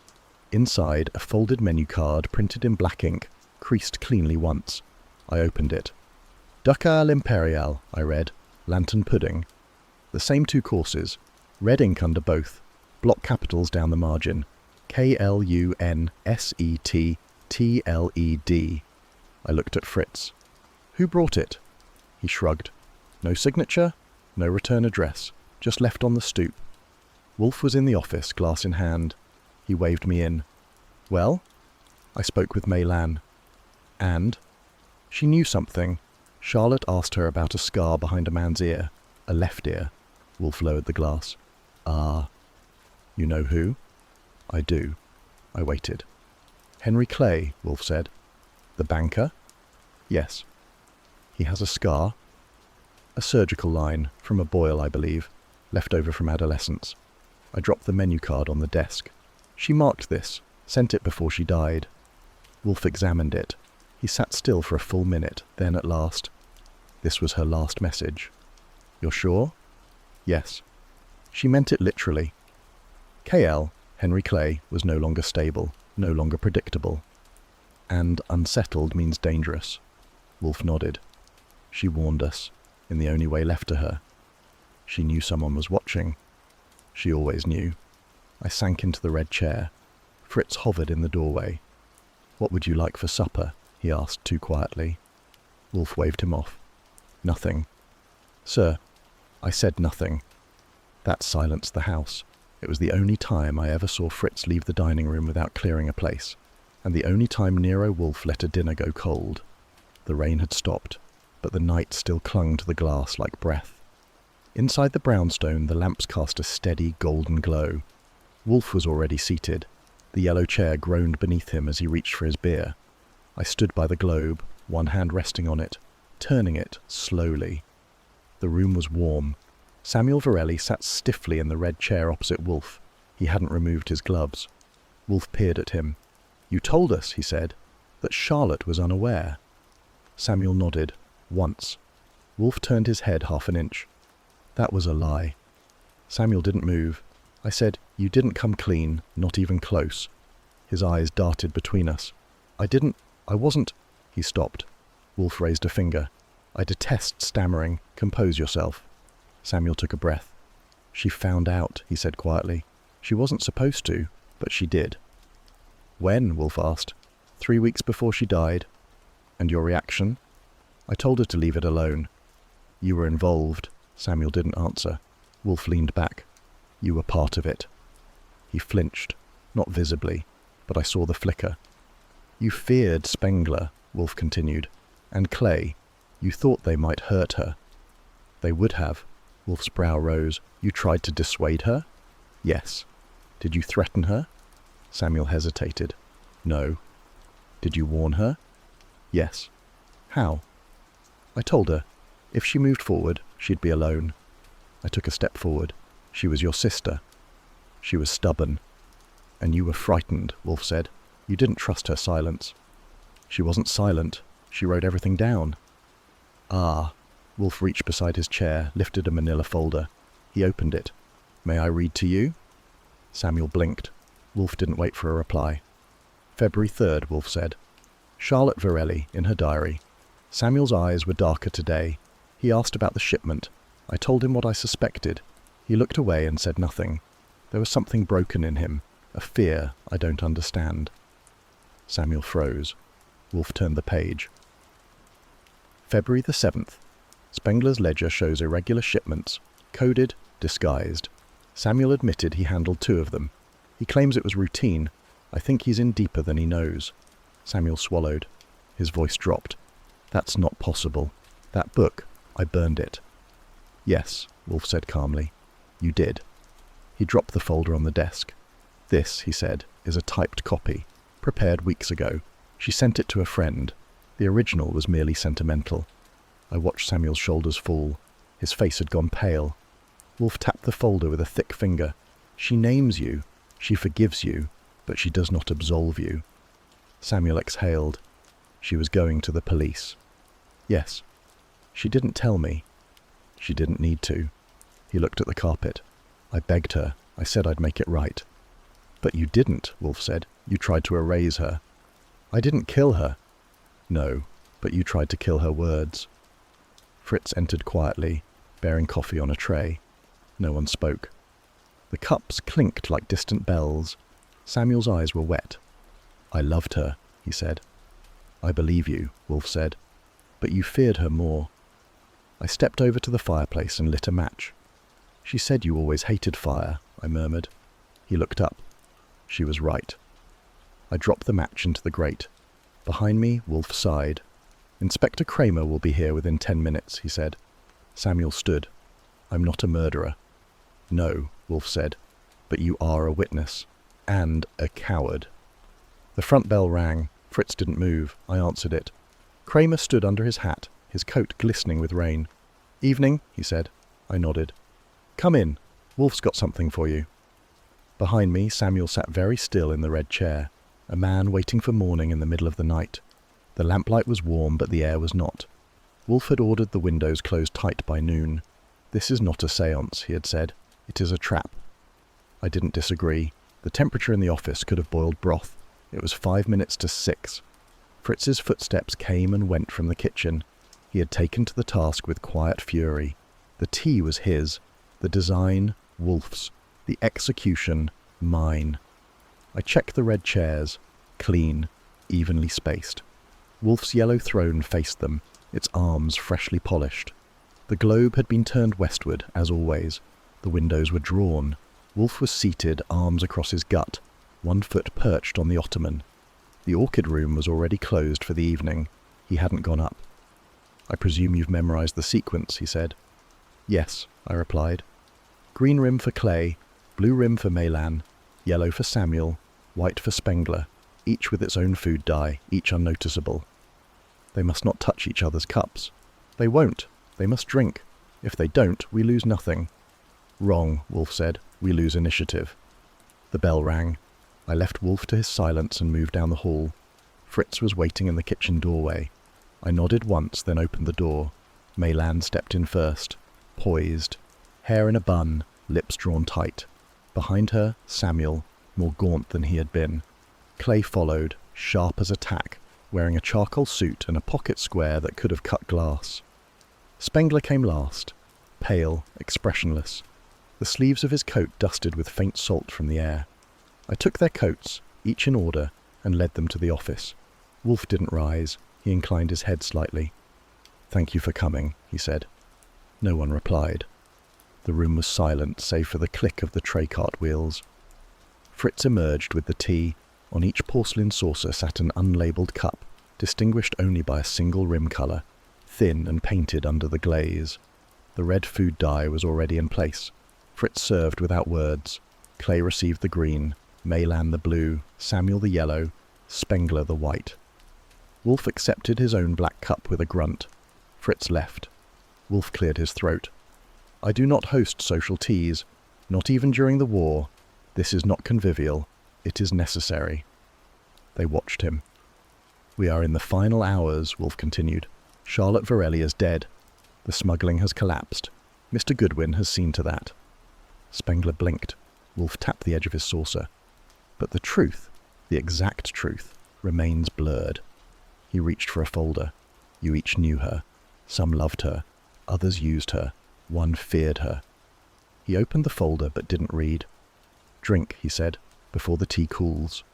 Inside, a folded menu card printed in black ink, creased cleanly once. I opened it. Duck à l'impériale, I read. Lantern pudding. The same 2 courses. Red ink under both. Block capitals down the margin. KLUNSETTLED. I looked at Fritz. Who brought it? He shrugged. No signature, no return address, just left on the stoop. Wolfe was in the office, glass in hand. He waved me in. Well? I spoke with Maylan. And? She knew something. Charlotte asked her about a scar behind a man's ear. A left ear. Wolfe lowered the glass. Ah. You know who? I do. I waited. Henry Clay, Wolfe said. The banker? Yes. He has a scar? A surgical line, from a boil, I believe, left over from adolescence. I dropped the menu card on the desk. She marked this, sent it before she died. Wolfe examined it. He sat still for a full minute, then at last. This was her last message. You're sure? Yes. She meant it literally. KL, Henry Clay, was no longer stable, no longer predictable. And unsettled means dangerous. Wolfe nodded. She warned us, in the only way left to her. She knew someone was watching. She always knew. I sank into the red chair. Fritz hovered in the doorway. What would you like for supper? He asked too quietly. Wolfe waved him off. Nothing. Sir, I said nothing. That silenced the house. It was the only time I ever saw Fritz leave the dining room without clearing a place, and the only time Nero Wolfe let a dinner go cold. The rain had stopped, but the night still clung to the glass like breath. Inside the brownstone, the lamps cast a steady golden glow. Wolfe was already seated. The yellow chair groaned beneath him as he reached for his beer. I stood by the globe, one hand resting on it, turning it slowly. The room was warm. Samuel Varelli sat stiffly in the red chair opposite Wolfe. He hadn't removed his gloves. Wolfe peered at him. You told us, he said, that Charlotte was unaware. Samuel nodded, once. Wolfe turned his head half an inch. That was a lie. Samuel didn't move. I said, you didn't come clean, not even close. His eyes darted between us. I wasn't... He stopped. Wolfe raised a finger. I detest stammering. Compose yourself. Samuel took a breath. She found out, he said quietly. She wasn't supposed to, but she did. When? Wolfe asked. 3 weeks before she died. And your reaction? I told her to leave it alone. You were involved. Samuel didn't answer. Wolfe leaned back. You were part of it. He flinched, not visibly, but I saw the flicker. You feared Spengler, Wolfe continued, and Clay. You thought they might hurt her. They would have. Wolfe's brow rose. You tried to dissuade her? Yes. Did you threaten her? Samuel hesitated. No. Did you warn her? Yes. How? I told her. If she moved forward, she'd be alone. I took a step forward. She was your sister. She was stubborn. And you were frightened, Wolfe said. You didn't trust her silence. She wasn't silent. She wrote everything down. Ah. Wolfe reached beside his chair, lifted a manila folder. He opened it. May I read to you? Samuel blinked. Wolfe didn't wait for a reply. February 3rd, Wolfe said. Charlotte Varelli, in her diary. Samuel's eyes were darker today. He asked about the shipment. I told him what I suspected. He looked away and said nothing. There was something broken in him, a fear I don't understand. Samuel froze. Wolfe turned the page. February the 7th. Spengler's ledger shows irregular shipments, coded, disguised. Samuel admitted he handled 2 of them. He claims it was routine. I think he's in deeper than he knows. Samuel swallowed. His voice dropped. That's not possible. That book, I burned it. Yes, Wolfe said calmly. You did. He dropped the folder on the desk. This, he said, is a typed copy, prepared weeks ago. She sent it to a friend. The original was merely sentimental. I watched Samuel's shoulders fall. His face had gone pale. Wolfe tapped the folder with a thick finger. She names you. She forgives you, but she does not absolve you. Samuel exhaled. She was going to the police. Yes. She didn't tell me. She didn't need to. He looked at the carpet. I begged her. I said I'd make it right. But you didn't, Wolfe said. You tried to erase her. I didn't kill her. No, but you tried to kill her words. Fritz entered quietly, bearing coffee on a tray. No one spoke. The cups clinked like distant bells. Samuel's eyes were wet. I loved her, he said. I believe you, Wolfe said. But you feared her more. I stepped over to the fireplace and lit a match. She said you always hated fire, I murmured. He looked up. She was right. I dropped the match into the grate. Behind me, Wolfe sighed. "Inspector Kramer will be here within 10 minutes, he said. Samuel stood. "I'm not a murderer." "No," Wolfe said, "but you are a witness. And a coward." The front bell rang. Fritz didn't move. I answered it. Kramer stood under his hat, his coat glistening with rain. "Evening," he said. I nodded. "Come in. Wolfe's got something for you." Behind me, Samuel sat very still in the red chair, a man waiting for morning in the middle of the night. The lamplight was warm, but the air was not. Wolfe had ordered the windows closed tight by noon. "This is not a séance," he had said. "It is a trap." I didn't disagree. The temperature in the office could have boiled broth. It was 5 minutes to 6. Fritz's footsteps came and went from the kitchen. He had taken to the task with quiet fury. The tea was his, the design Wolfe's, the execution mine. I checked the red chairs, clean, evenly spaced. Wolfe's yellow throne faced them, its arms freshly polished. The globe had been turned westward, as always. The windows were drawn. Wolfe was seated, arms across his gut, one foot perched on the ottoman. The orchid room was already closed for the evening. He hadn't gone up. "I presume you've memorized the sequence," he said. "Yes," I replied. "Green rim for Clay, blue rim for Maylan, yellow for Samuel, white for Spengler, each with its own food dye, each unnoticeable. They must not touch each other's cups. They won't. They must drink. If they don't, we lose nothing." "Wrong," Wolfe said. "We lose initiative." The bell rang. I left Wolfe to his silence and moved down the hall. Fritz was waiting in the kitchen doorway. I nodded once, then opened the door. Maylan stepped in first, poised, hair in a bun, lips drawn tight. Behind her, Samuel, more gaunt than he had been. Clay followed, sharp as a tack, wearing a charcoal suit and a pocket square that could have cut glass. Spengler came last, pale, expressionless, the sleeves of his coat dusted with faint salt from the air. I took their coats, each in order, and led them to the office. Wolfe didn't rise. He inclined his head slightly. "Thank you for coming," he said. No one replied. The room was silent, save for the click of the tray cart wheels. Fritz emerged with the tea. On each porcelain saucer sat an unlabelled cup, distinguished only by a single rim colour, thin and painted under the glaze. The red food dye was already in place. Fritz served without words. Clay received the green, Maylan the blue, Samuel the yellow, Spengler the white. Wolfe accepted his own black cup with a grunt. Fritz left. Wolfe cleared his throat. "I do not host social teas, not even during the war. This is not convivial. It is necessary." They watched him. "We are in the final hours," Wolfe continued. "Charlotte Varelli is dead. The smuggling has collapsed. Mr. Goodwin has seen to that." Spengler blinked. Wolfe tapped the edge of his saucer. "But the truth, the exact truth, remains blurred." He reached for a folder. "You each knew her. Some loved her. Others used her. One feared her." He opened the folder but didn't read. "Drink," he said, "before the tea cools."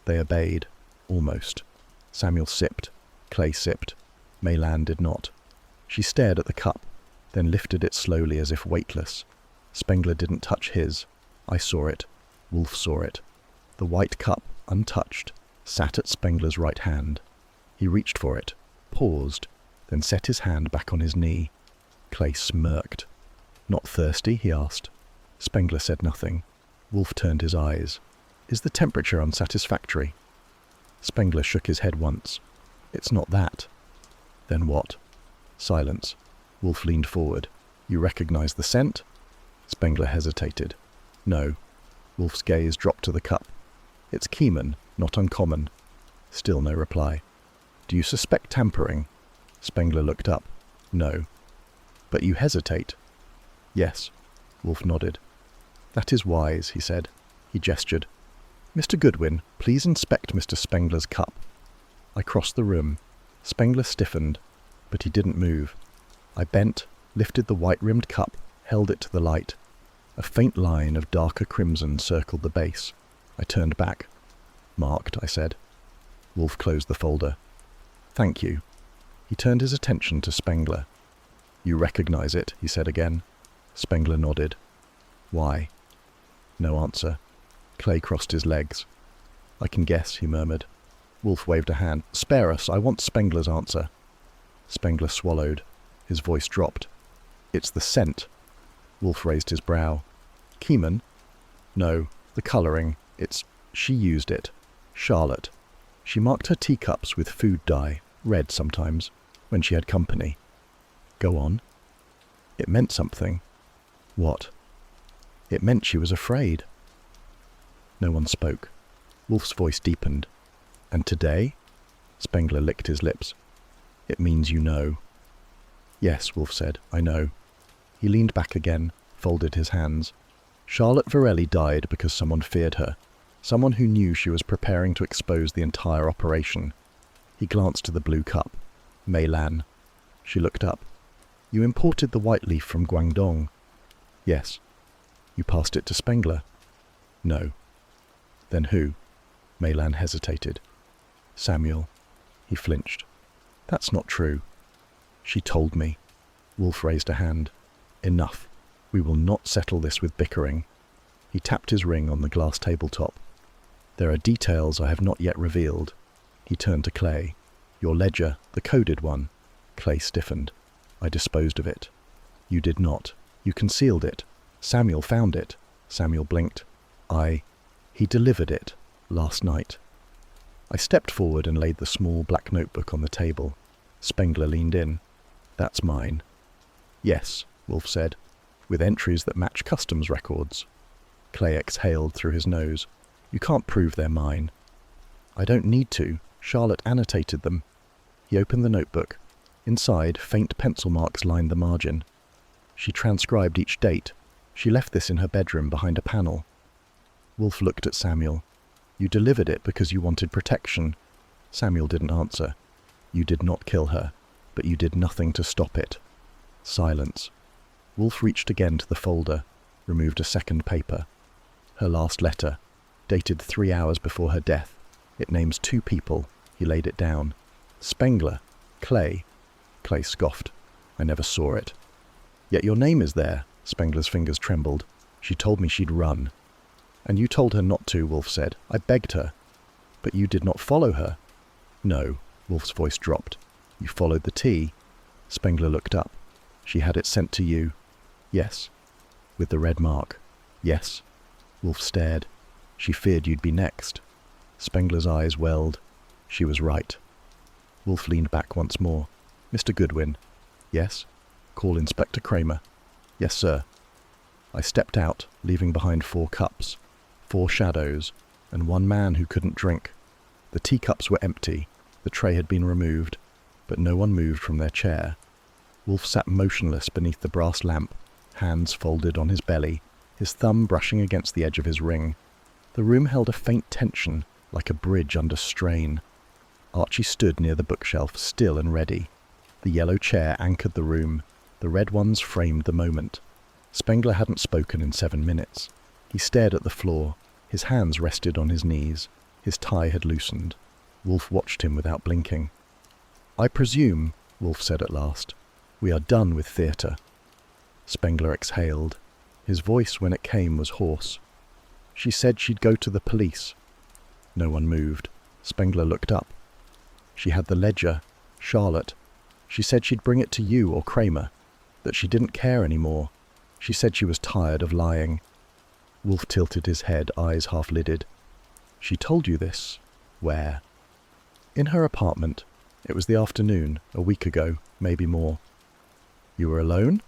They obeyed. Almost. Samuel sipped. Clay sipped. Maylan did not. She stared at the cup, then lifted it slowly as if weightless. Spengler didn't touch his. I saw it. Wolfe saw it. The white cup, untouched, sat at Spengler's right hand. He reached for it, paused, then set his hand back on his knee. Clay smirked. "Not thirsty?" he asked. Spengler said nothing. Wolfe turned his eyes. "Is the temperature unsatisfactory?" Spengler shook his head once. "It's not that." "Then what?" Silence. Wolfe leaned forward. "You recognize the scent?" Spengler hesitated. "No." Wolfe's gaze dropped to the cup. "It's Keeman, not uncommon." Still no reply. "Do you suspect tampering?" Spengler looked up. "No." "But you hesitate?" "Yes." Wolfe nodded. "That is wise," he said. He gestured. "Mr. Goodwin, please inspect Mr. Spengler's cup." I crossed the room. Spengler stiffened, but he didn't move. I bent, lifted the white-rimmed cup, held it to the light. A faint line of darker crimson circled the base. I turned back. "Marked," I said. Wolfe closed the folder. "Thank you." He turned his attention to Spengler. "You recognize it," he said again. Spengler nodded. "Why?" No answer. Clay crossed his legs. "I can guess," he murmured. Wolfe waved a hand. Spare us, I want Spengler's answer. Spengler swallowed. His voice dropped. It's the scent. Wolfe raised his brow. Keeman? No, the colouring. She used it. Charlotte. She marked her teacups with food dye, red sometimes, when she had company. Go on. It meant something. What? It meant she was afraid. No one spoke. Wolfe's voice deepened. And today? Spengler licked his lips. It means you know. Yes, Wolfe said, I know. He leaned back again, folded his hands. Charlotte Varelli died because someone feared her. Someone who knew she was preparing to expose the entire operation. He glanced to the blue cup. Mei Lan. She looked up. You imported the white leaf from Guangdong. Yes. You passed it to Spengler. No. Then who? Mei Lan hesitated. Samuel. He flinched. That's not true. She told me. Wolfe raised a hand. Enough. We will not settle this with bickering. He tapped his ring on the glass tabletop. There are details I have not yet revealed. He turned to Clay. Your ledger, the coded one. Clay stiffened. I disposed of it. You did not. You concealed it. Samuel found it. Samuel blinked. He delivered it. Last night. I stepped forward and laid the small black notebook on the table. Spengler leaned in. That's mine. Yes, Wolfe said, with entries that match customs records. Clay exhaled through his nose. You can't prove they're mine. I don't need to. Charlotte annotated them. He opened the notebook. Inside, faint pencil marks lined the margin. She transcribed each date. She left this in her bedroom behind a panel. Wolfe looked at Samuel. You delivered it because you wanted protection. Samuel didn't answer. You did not kill her, but you did nothing to stop it. Silence. Wolfe reached again to the folder, removed a second paper. Her last letter, dated 3 hours before her death. It names 2 people. He laid it down. Spengler. Clay. Clay scoffed. I never saw it. Yet your name is there. Spengler's fingers trembled. She told me she'd run. And you told her not to, Wolfe said. I begged her. But you did not follow her. No. Wolfe's voice dropped. You followed the tea. Spengler looked up. She had it sent to you. Yes. With the red mark. Yes. Wolfe stared. She feared you'd be next. Spengler's eyes welled. She was right. Wolfe leaned back once more. Mr. Goodwin. Yes. Call Inspector Kramer. Yes, sir. I stepped out, leaving behind 4 cups, 4 shadows, and 1 man who couldn't drink. The teacups were empty. The tray had been removed, but no one moved from their chair. Wolfe sat motionless beneath the brass lamp, hands folded on his belly, his thumb brushing against the edge of his ring. The room held a faint tension, like a bridge under strain. Archie stood near the bookshelf, still and ready. The yellow chair anchored the room. The red ones framed the moment. Spengler hadn't spoken in 7 minutes. He stared at the floor. His hands rested on his knees. His tie had loosened. Wolfe watched him without blinking. I presume, Wolfe said at last, we are done with theatre. Spengler exhaled. His voice, when it came, was hoarse. She said she'd go to the police. No one moved. Spengler looked up. She had the ledger. Charlotte. She said she'd bring it to you or Kramer. That she didn't care anymore. She said she was tired of lying. Wolfe tilted his head, eyes half-lidded. She told you this? Where? In her apartment. It was the afternoon, a week ago, maybe more. You were alone?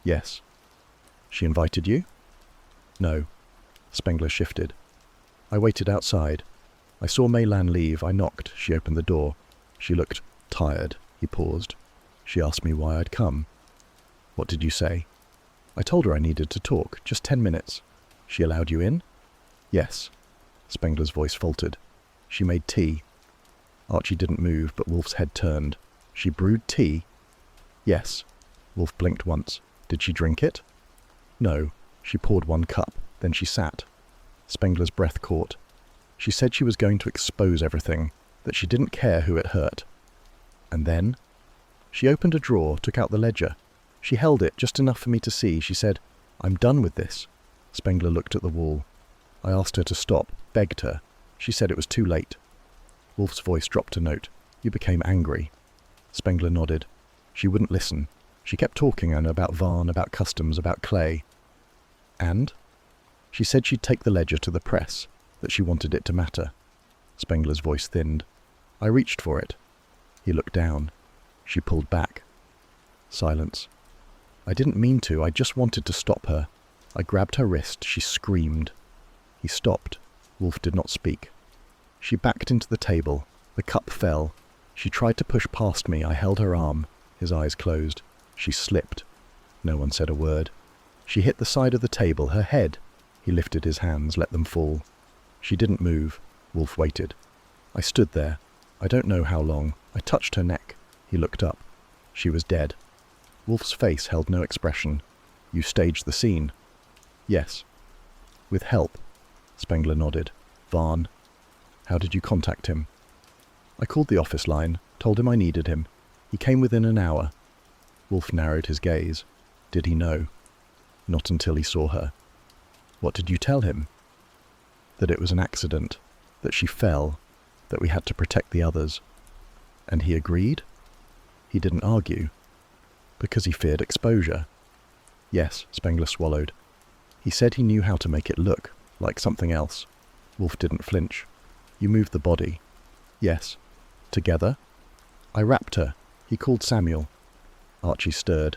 Yes. She invited you? No. Spengler shifted. I waited outside. I saw Mei Lan leave. I knocked. She opened the door. She looked tired. He paused. She asked me why I'd come. What did you say? I told her I needed to talk, just 10 minutes. She allowed you in? Yes. Spengler's voice faltered. She made tea. Archie didn't move, but Wolfe's head turned. She brewed tea? Yes. Wolfe blinked once. Did she drink it? No. She poured 1 cup. Then she sat. Spengler's breath caught. She said she was going to expose everything, that she didn't care who it hurt. And then? She opened a drawer, took out the ledger. She held it, just enough for me to see. She said, I'm done with this. Spengler looked at the wall. I asked her to stop, begged her. She said it was too late. Wolfe's voice dropped a note. You became angry. Spengler nodded. She wouldn't listen. She kept talking and about Varn, about customs, about Clay. And? She said she'd take the ledger to the press, that she wanted it to matter. Spengler's voice thinned. I reached for it. He looked down. She pulled back. Silence. I didn't mean to. I just wanted to stop her. I grabbed her wrist. She screamed. He stopped. Wolfe did not speak. She backed into the table. The cup fell. She tried to push past me. I held her arm. His eyes closed. She slipped. No one said a word. She hit the side of the table, her head. He lifted his hands, let them fall. She didn't move. Wolfe waited. I stood there. I don't know how long. I touched her neck. He looked up. She was dead. Wolfe's face held no expression. You staged the scene? Yes. With help? Spengler nodded. Varn? How did you contact him? I called the office line, told him I needed him. He came within an hour. Wolfe narrowed his gaze. Did he know? Not until he saw her. What did you tell him? That it was an accident, that she fell, that we had to protect the others. And he agreed? He didn't argue. Because he feared exposure. Yes, Spengler swallowed. He said he knew how to make it look like something else. Wolfe didn't flinch. You moved the body. Yes. Together? I wrapped her. He called Samuel. Archie stirred.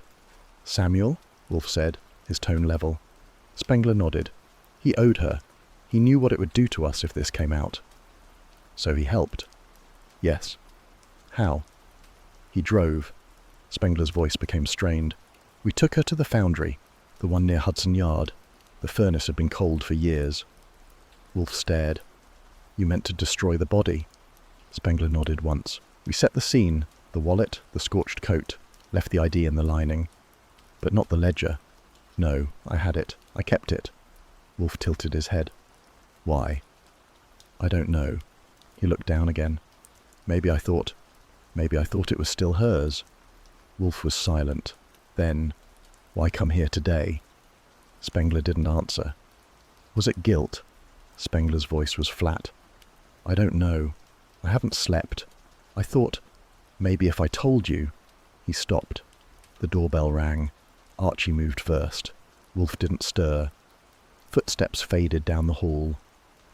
Samuel? Wolfe said, his tone level. Spengler nodded. He owed her. He knew what it would do to us if this came out. So he helped. Yes. How? He drove. Spengler's voice became strained. We took her to the foundry, the one near Hudson Yard. The furnace had been cold for years. Wolfe stared. You meant to destroy the body? Spengler nodded once. We set the scene, the wallet, the scorched coat, left the ID in the lining. But not the ledger. No, I had it. I kept it. Wolfe tilted his head. Why? I don't know. He looked down again. Maybe I thought it was still hers. Wolfe was silent. Then, why come here today? Spengler didn't answer. Was it guilt? Spengler's voice was flat. I don't know. I haven't slept. I thought, maybe if I told you. He stopped. The doorbell rang. Archie moved first. Wolfe didn't stir. Footsteps faded down the hall.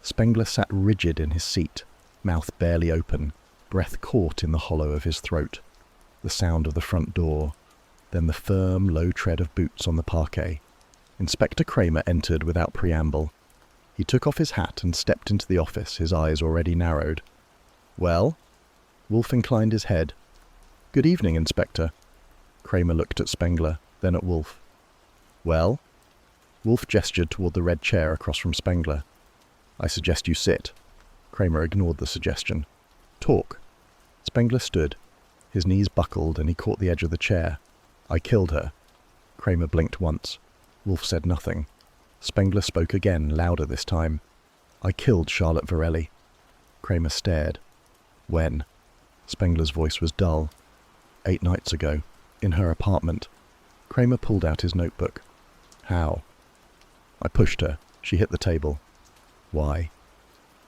Spengler sat rigid in his seat, mouth barely open, breath caught in the hollow of his throat. The sound of the front door, then the firm, low tread of boots on the parquet. Inspector Kramer entered without preamble. He took off his hat and stepped into the office, his eyes already narrowed. Well? Wolfe inclined his head. Good evening, Inspector. Kramer looked at Spengler, then at Wolfe. Well? Wolfe gestured toward the red chair across from Spengler. I suggest you sit. Kramer ignored the suggestion. Talk. Spengler stood. His knees buckled and he caught the edge of the chair. I killed her. Kramer blinked once. Wolfe said nothing. Spengler spoke again, louder this time. I killed Charlotte Varelli. Kramer stared. When? Spengler's voice was dull. 8 nights ago, in her apartment. Kramer pulled out his notebook. How? I pushed her. She hit the table. Why?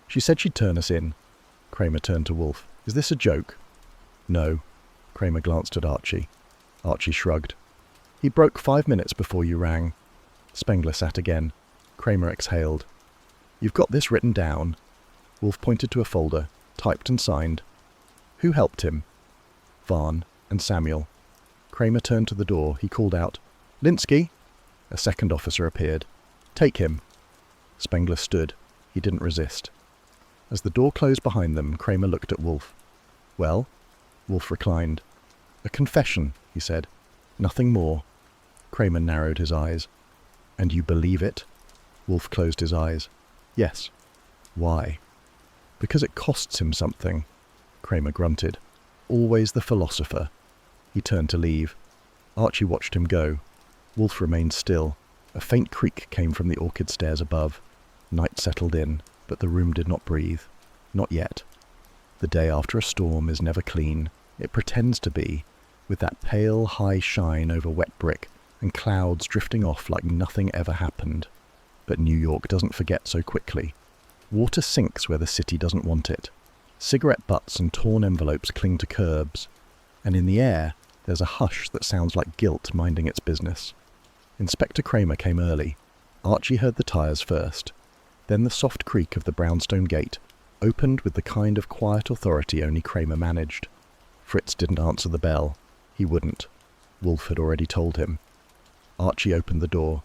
She said she'd turn us in. Kramer turned to Wolfe. Is this a joke? No. Kramer glanced at Archie. Archie shrugged. He broke 5 minutes before you rang. Spengler sat again. Kramer exhaled. You've got this written down. Wolfe pointed to a folder, typed and signed. Who helped him? Varn and Samuel. Kramer turned to the door. He called out, Linsky! A second officer appeared. Take him. Spengler stood. He didn't resist. As the door closed behind them, Kramer looked at Wolfe. Well? Wolfe reclined. A confession, he said. Nothing more. Kramer narrowed his eyes. And you believe it? Wolfe closed his eyes. Yes. Why? Because it costs him something. Kramer grunted. Always the philosopher. He turned to leave. Archie watched him go. Wolfe remained still. A faint creak came from the orchid stairs above. Night settled in, but the room did not breathe. Not yet. The day after a storm is never clean. It pretends to be, with that pale, high shine over wet brick and clouds drifting off like nothing ever happened. But New York doesn't forget so quickly. Water sinks where the city doesn't want it. Cigarette butts and torn envelopes cling to curbs, and in the air there's a hush that sounds like guilt minding its business. Inspector Kramer came early. Archie heard the tyres first. Then the soft creak of the brownstone gate opened with the kind of quiet authority only Kramer managed. Fritz didn't answer the bell. He wouldn't. Wolfe had already told him. Archie opened the door.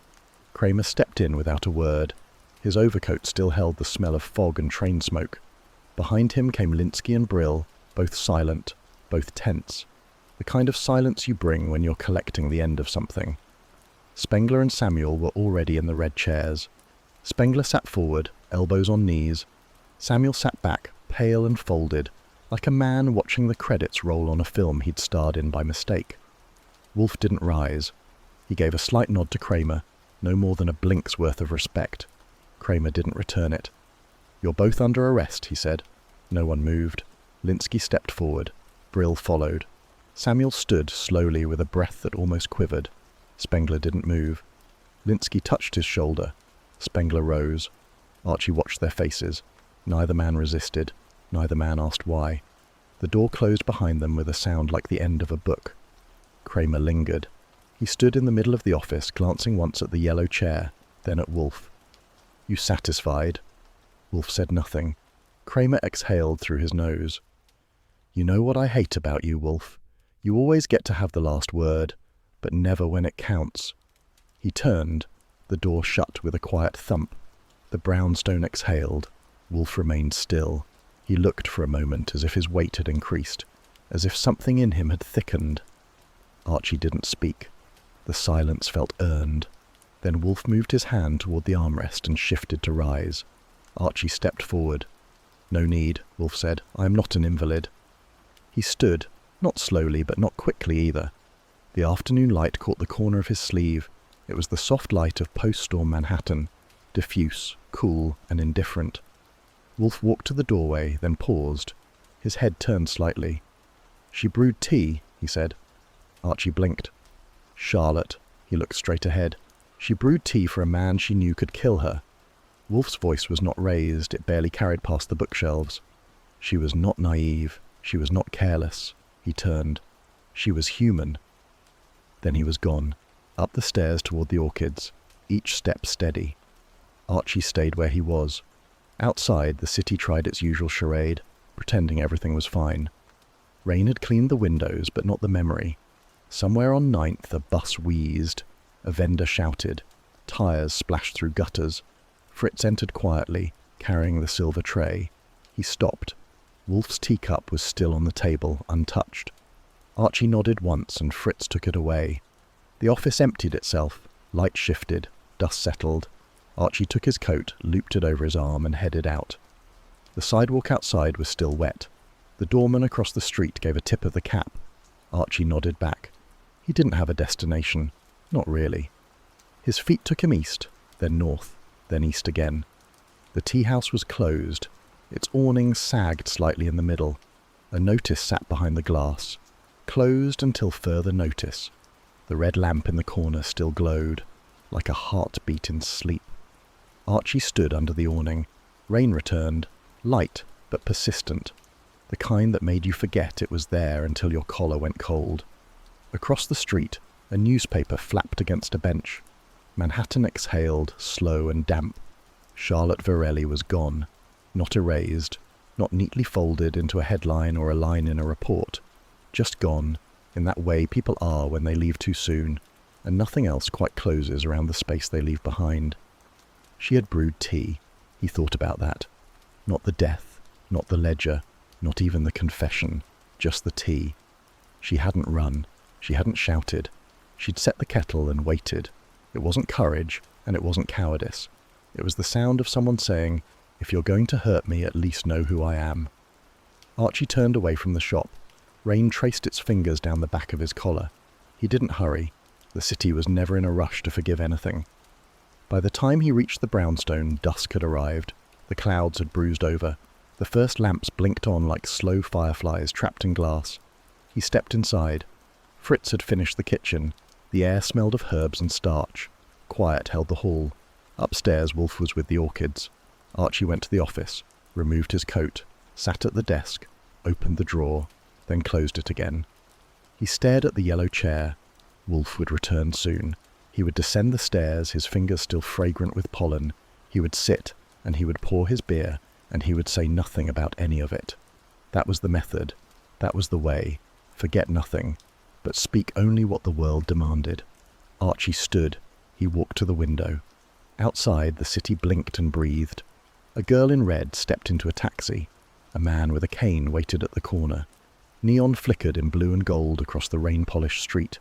Kramer stepped in without a word. His overcoat still held the smell of fog and train smoke. Behind him came Linsky and Brill, both silent, both tense. The kind of silence you bring when you're collecting the end of something. Spengler and Samuel were already in the red chairs. Spengler sat forward, elbows on knees. Samuel sat back, pale and folded, like a man watching the credits roll on a film he'd starred in by mistake. Wolfe didn't rise. He gave a slight nod to Kramer, no more than a blink's worth of respect. Kramer didn't return it. "You're both under arrest," he said. No one moved. Linsky stepped forward. Brill followed. Samuel stood slowly with a breath that almost quivered. Spengler didn't move. Linsky touched his shoulder. Spengler rose. Archie watched their faces. Neither man resisted. Neither man asked why. The door closed behind them with a sound like the end of a book. Kramer lingered. He stood in the middle of the office, glancing once at the yellow chair, then at Wolfe. "You satisfied?" Wolfe said nothing. Kramer exhaled through his nose. "You know what I hate about you, Wolfe? You always get to have the last word, but never when it counts." He turned. The door shut with a quiet thump. The brownstone exhaled. Wolfe remained still. He looked for a moment as if his weight had increased, as if something in him had thickened. Archie didn't speak. The silence felt earned. Then Wolfe moved his hand toward the armrest and shifted to rise. Archie stepped forward. "No need," Wolfe said. "I am not an invalid." He stood, not slowly but not quickly either. The afternoon light caught the corner of his sleeve. It was the soft light of post-storm Manhattan, diffuse, cool, and indifferent. Wolfe walked to the doorway, then paused. His head turned slightly. "She brewed tea," he said. Archie blinked. "Charlotte." He looked straight ahead. "She brewed tea for a man she knew could kill her." Wolfe's voice was not raised. It barely carried past the bookshelves. She was not naive. She was not careless. He turned. She was human. Then he was gone, up the stairs toward the orchids, each step steady. Archie stayed where he was. Outside, the city tried its usual charade, pretending everything was fine. Rain had cleaned the windows, but not the memory. Somewhere on 9th, a bus wheezed. A vendor shouted. Tires splashed through gutters. Fritz entered quietly, carrying the silver tray. He stopped. Wolfe's teacup was still on the table, untouched. Archie nodded once, and Fritz took it away. The office emptied itself. Light shifted. Dust settled. Archie took his coat, looped it over his arm, and headed out. The sidewalk outside was still wet. The doorman across the street gave a tip of the cap. Archie nodded back. He didn't have a destination. Not really. His feet took him east, then north, then east again. The teahouse was closed. Its awning sagged slightly in the middle. A notice sat behind the glass. Closed until further notice. The red lamp in the corner still glowed, like a heartbeat in sleep. Archie stood under the awning. Rain returned, light but persistent, the kind that made you forget it was there until your collar went cold. Across the street, a newspaper flapped against a bench. Manhattan exhaled, slow and damp. Charlotte Varelli was gone, not erased, not neatly folded into a headline or a line in a report. Just gone, in that way people are when they leave too soon, and nothing else quite closes around the space they leave behind. She had brewed tea. He thought about that. Not the death, not the ledger, not even the confession, just the tea. She hadn't run. She hadn't shouted. She'd set the kettle and waited. It wasn't courage, and it wasn't cowardice. It was the sound of someone saying, "If you're going to hurt me, at least know who I am." Archie turned away from the shop. Rain traced its fingers down the back of his collar. He didn't hurry. The city was never in a rush to forgive anything. By the time he reached the brownstone, dusk had arrived. The clouds had bruised over. The first lamps blinked on like slow fireflies trapped in glass. He stepped inside. Fritz had finished the kitchen. The air smelled of herbs and starch. Quiet held the hall. Upstairs, Wolfe was with the orchids. Archie went to the office, removed his coat, sat at the desk, opened the drawer, then closed it again. He stared at the yellow chair. Wolfe would return soon. He would descend the stairs, his fingers still fragrant with pollen. He would sit, and he would pour his beer, and he would say nothing about any of it. That was the method. That was the way. Forget nothing, but speak only what the world demanded. Archie stood. He walked to the window. Outside, the city blinked and breathed. A girl in red stepped into a taxi. A man with a cane waited at the corner. Neon flickered in blue and gold across the rain-polished street.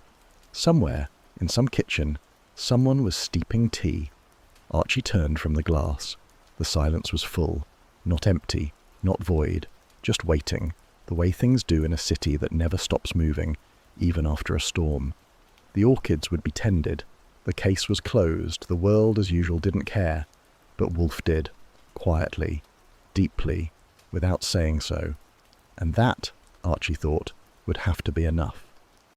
Somewhere, in some kitchen, someone was steeping tea. Archie turned from the glass. The silence was full, not empty, not void, just waiting, the way things do in a city that never stops moving, even after a storm. The orchids would be tended. The case was closed. The world, as usual, didn't care. But Wolfe did, quietly, deeply, without saying so. And that, Archie thought, would have to be enough.